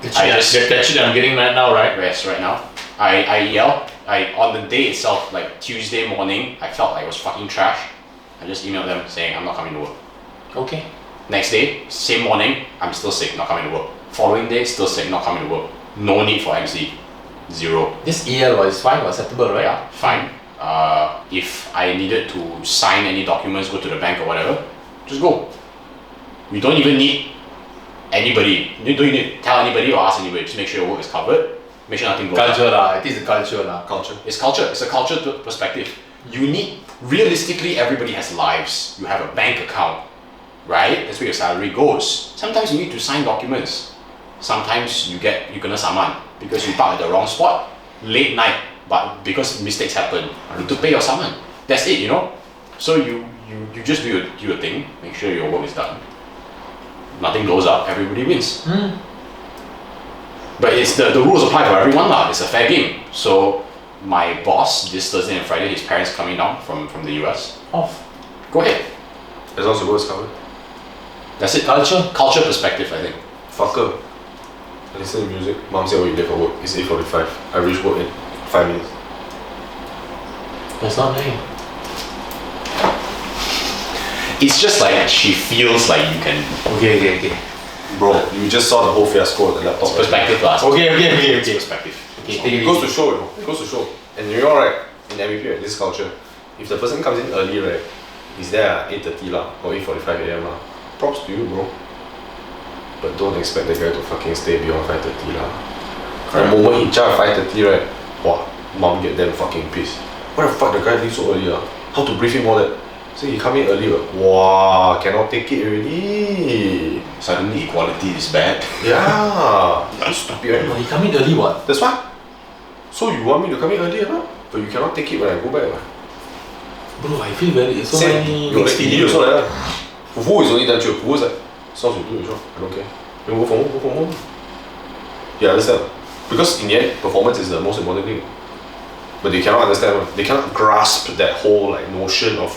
[SPEAKER 2] That shit I'm getting right now, right?
[SPEAKER 3] Rest right now. I yelled. On the day itself, like Tuesday morning, I felt like it was fucking trash. I just emailed them saying I'm not coming to work.
[SPEAKER 2] Okay.
[SPEAKER 3] Next day, same morning, I'm still sick, not coming to work. Following day, still sick, not coming to work. No need for MC. Zero.
[SPEAKER 2] This EL was fine, acceptable, right?
[SPEAKER 3] Yeah, fine. If I needed to sign any documents, go to the bank or whatever, just go. You don't even need anybody. You don't need to tell anybody or ask anybody. Just make sure your work is covered. Make sure nothing goes
[SPEAKER 2] Culture lah. I think it's a culture lah.
[SPEAKER 1] Culture.
[SPEAKER 3] It's culture. It's a culture perspective. You need, realistically, everybody has lives. You have a bank account, right? That's where your salary goes. Sometimes you need to sign documents. Sometimes you kena saman because you park at the wrong spot, late night, but because mistakes happen, you need to pay your saman. That's it, you know? So you just do your thing, make sure your work is done. Nothing blows up, everybody wins. But it's the rules apply for everyone lah. It's a fair game. So my boss this Thursday and Friday, his parents coming down from the US.
[SPEAKER 2] Off.
[SPEAKER 3] Go ahead.
[SPEAKER 1] As long as the work is covered.
[SPEAKER 3] That's it. Culture perspective, I think.
[SPEAKER 1] Fucker. I listen to music. Mom said, oh, you late for work. It's 8:45. I reach work in 5 minutes.
[SPEAKER 2] That's not me.
[SPEAKER 3] It's just like she feels like you can.
[SPEAKER 2] Okay.
[SPEAKER 1] Bro, you just saw the whole fiasco of the laptop.
[SPEAKER 3] Perspective class.
[SPEAKER 2] Okay.
[SPEAKER 3] It's perspective.
[SPEAKER 2] Okay, take it
[SPEAKER 1] It goes to
[SPEAKER 2] easy.
[SPEAKER 1] show, you know. It goes to show. And you know, right, in MVP, right, this culture, if the person comes in early, right, he's there at 8:30 lah, or 8:45 AM lah. Props to you, bro. But don't expect the guy to fucking stay beyond 5:30 lah. The moment he charge 5:30, right, wow, mom get damn fucking pissed. Why the fuck the guy leave so early lah? How to brief him all that? So he come in early, wow, cannot take it already.
[SPEAKER 3] Suddenly equality is bad.
[SPEAKER 1] Yeah, it's so stupid, right?
[SPEAKER 2] He come in early what?
[SPEAKER 1] That's why. So you want me to come in early or not? But you cannot take it when I go back. Right?
[SPEAKER 2] Bro, I feel very so
[SPEAKER 1] Same.
[SPEAKER 2] many
[SPEAKER 1] Your
[SPEAKER 2] mixed
[SPEAKER 1] lady
[SPEAKER 2] feelings.
[SPEAKER 1] also like that. Fufu is only done chill. Fufu is like, as long as you do your job, I don't care. You go from home. Yeah, understand. Because in the end, performance is the most important thing. But they cannot understand. They cannot grasp that whole like notion of,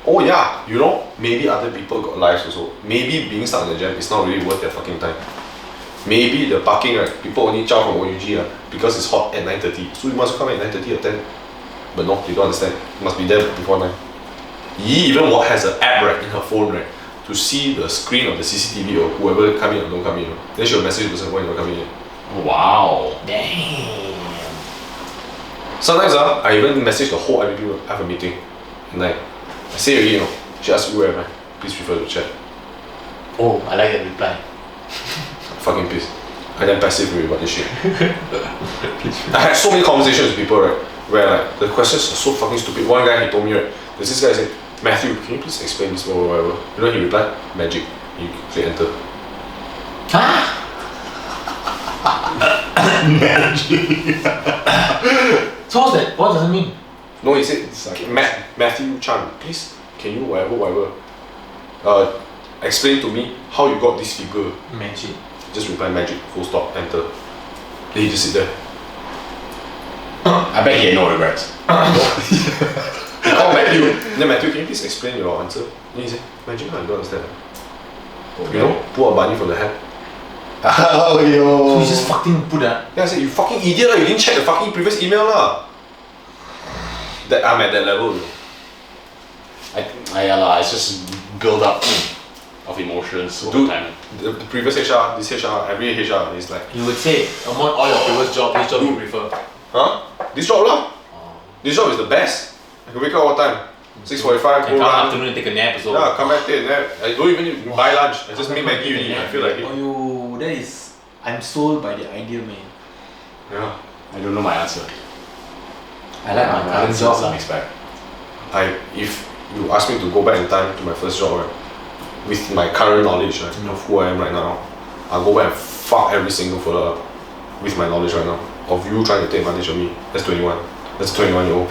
[SPEAKER 1] oh yeah, you know, maybe other people got lives also. Maybe being stuck in the jam is not really worth their fucking time. Maybe the parking, right, people only chow from OUG because it's hot at 9:30. So you must come at 9:30 or 10. But no, you don't understand. You must be there before 9. Yi even has an app right in her phone, right, to see the screen of the CCTV or whoever come in or don't come in. Then she'll message the person when you're coming in.
[SPEAKER 3] Wow.
[SPEAKER 2] Damn.
[SPEAKER 1] Sometimes I even message the whole IBP, I have a meeting. And like, I say already, you know, she asks where am I? Please refer to chat.
[SPEAKER 2] Oh, I like that reply.
[SPEAKER 1] Fucking pissed. I then passive already about this shit. I had so many conversations with people, right, where like the questions are so fucking stupid. One guy, he told me, right, there's this guy said, Matthew, can you please explain this or whatever? You know, he replied, magic. You click enter.
[SPEAKER 2] Huh?
[SPEAKER 5] Magic.
[SPEAKER 2] So what's that? What does it mean?
[SPEAKER 1] No, he said,
[SPEAKER 5] Sarcasm.
[SPEAKER 1] Matthew Chan, please, can you whatever, explain to me how you got this figure.
[SPEAKER 2] Magic.
[SPEAKER 1] Just reply magic, full stop, enter. Then he just sit there.
[SPEAKER 3] I bet he had no regrets.
[SPEAKER 1] He called Matthew. Then Matthew, can you please explain your answer? Then he said, magic, I don't understand. You know, pull a bunny from the hat.
[SPEAKER 5] Oh,
[SPEAKER 2] So
[SPEAKER 5] yo.
[SPEAKER 2] you just fucking put that.
[SPEAKER 1] Then I said, you fucking idiot lah, you didn't check the fucking previous email lah. That I'm at that level.
[SPEAKER 3] It's just build up of emotions over
[SPEAKER 1] Dude,
[SPEAKER 3] time.
[SPEAKER 1] the previous HR, this HR, every HR is like,
[SPEAKER 2] You would say, among all your previous jobs, which job you prefer?
[SPEAKER 1] huh? This job lah. This job is the best. I can wake up all time. 6:45,
[SPEAKER 2] And
[SPEAKER 1] go
[SPEAKER 2] come
[SPEAKER 1] run.
[SPEAKER 2] afternoon and take a nap so.
[SPEAKER 1] Yeah, come back, take a nap. I don't even need to buy lunch. I just make Maggie already. I feel like it.
[SPEAKER 2] Oh, you, that is, I'm sold by the idea, man.
[SPEAKER 1] Yeah.
[SPEAKER 3] I don't know my answer.
[SPEAKER 2] I like my current
[SPEAKER 3] answer
[SPEAKER 2] job.
[SPEAKER 3] is unexpected.
[SPEAKER 1] If you ask me to go back in time to my first job, right, with my current knowledge, right, of who I am right now, I'll go back and fuck every single fella up with my knowledge right now. Of you trying to take advantage of me. That's 21. That's 21-year-old.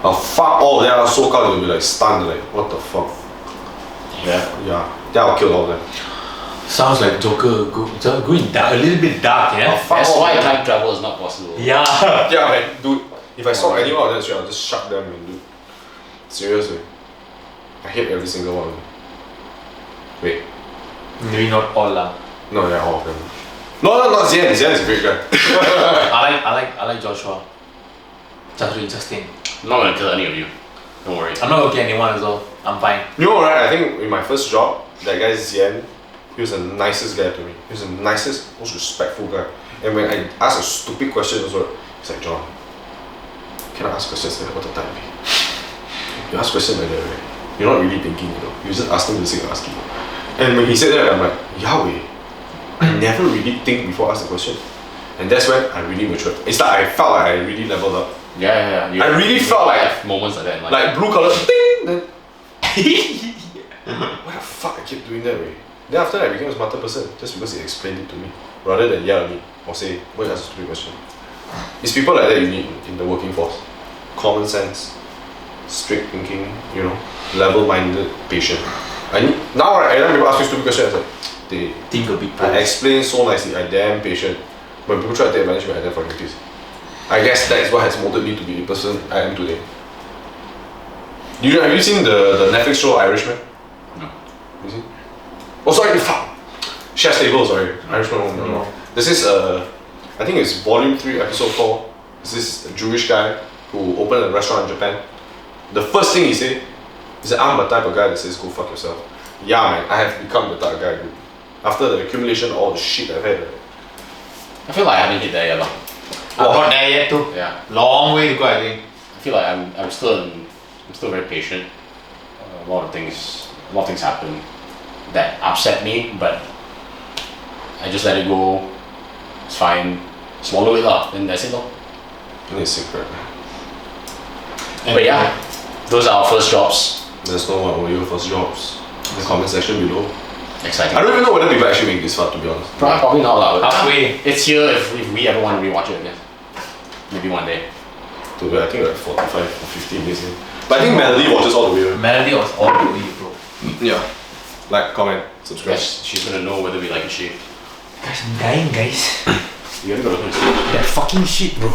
[SPEAKER 1] I'll fuck all of them. So called they'll be like stunned, like, what the fuck?
[SPEAKER 3] Yeah.
[SPEAKER 1] Yeah. Then I'll kill all of them.
[SPEAKER 2] Sounds like Joker going dark, a little bit dark, yeah?
[SPEAKER 1] Fuck
[SPEAKER 3] That's
[SPEAKER 1] all
[SPEAKER 3] why
[SPEAKER 1] of them.
[SPEAKER 3] time travel is not possible.
[SPEAKER 2] Yeah.
[SPEAKER 1] Yeah, man, dude. If I saw any one of them straight, I'll just shut them and dude. Seriously. I hate every single one of them. Wait.
[SPEAKER 2] Maybe not all lah.
[SPEAKER 1] No, yeah, all of them. No, not Zian. Zian is a great guy.
[SPEAKER 2] I like Joshua. Just really interesting.
[SPEAKER 3] I'm not gonna kill any of you. Don't worry.
[SPEAKER 2] I'm not looking at anyone as well. I'm fine.
[SPEAKER 1] You know, right? I think in my first job, that guy Zian, he was the nicest guy to me. He was the nicest, most respectful guy. And when I asked a stupid question also, he's like, John, can I ask questions like that all the time? You ask questions like that, right? You're not really thinking, you know. You're just asking for the sake of asking. And when he said that, I'm like, Yahweh, I never really think before I ask the question. And that's when I really matured. It's like I felt like I really leveled up.
[SPEAKER 3] Yeah.
[SPEAKER 1] I really felt like-
[SPEAKER 3] have moments like that in life.
[SPEAKER 1] Like blue color, ding! Then why the fuck I keep doing that way? Then after that I became a smarter person just because he explained it to me. Rather than yell at me or say, why you ask a stupid question? It's people like that you need in the working force. Common sense, straight thinking, you know, level-minded, patient. I need now right, every time people ask me stupid questions, I say,
[SPEAKER 2] Think a bit.
[SPEAKER 1] I explain so nicely, I damn patient. When people try to take advantage of me, I damn fucking pissed. I guess that is what has molded me to be the person I am today. Have you seen the Netflix show Irishman?
[SPEAKER 3] No.
[SPEAKER 1] You see? Oh sorry, fuck! Chef's Table, sorry. Irishman, no. This is I think it's volume 3, episode 4. This is a Jewish guy who opened a restaurant in Japan. The first thing he said, he said, I'm the type of guy that says, go fuck yourself. Yeah man, I have become the type of guy, dude. After the accumulation of all the shit I've had.
[SPEAKER 3] I feel like I haven't hit there yet. Though.
[SPEAKER 2] I'm not there yet too.
[SPEAKER 3] Yeah.
[SPEAKER 2] Long way to go, I think.
[SPEAKER 3] I feel like I'm still very patient. A lot of things happen that upset me, but I just let it go. It's fine. Swallow it up, and that's it. Though.
[SPEAKER 1] And it's secret.
[SPEAKER 3] But yeah, those are our first jobs.
[SPEAKER 1] There's no what were your first jobs. In the comment section below.
[SPEAKER 3] Exciting.
[SPEAKER 1] I don't even know whether people actually make this far, to be honest.
[SPEAKER 3] Probably not loud.
[SPEAKER 2] Halfway.
[SPEAKER 3] It's here if we ever want to rewatch it again. Maybe one day.
[SPEAKER 1] I think like 45 or 50 minutes in. But I think Melody watches all the way.
[SPEAKER 2] Melody was all the way, bro.
[SPEAKER 1] Yeah. Like, comment, subscribe.
[SPEAKER 3] Yes, she's gonna know whether we like a shit.
[SPEAKER 2] Guys, I'm dying, guys.
[SPEAKER 3] You gotta go to
[SPEAKER 2] That fucking shit, bro.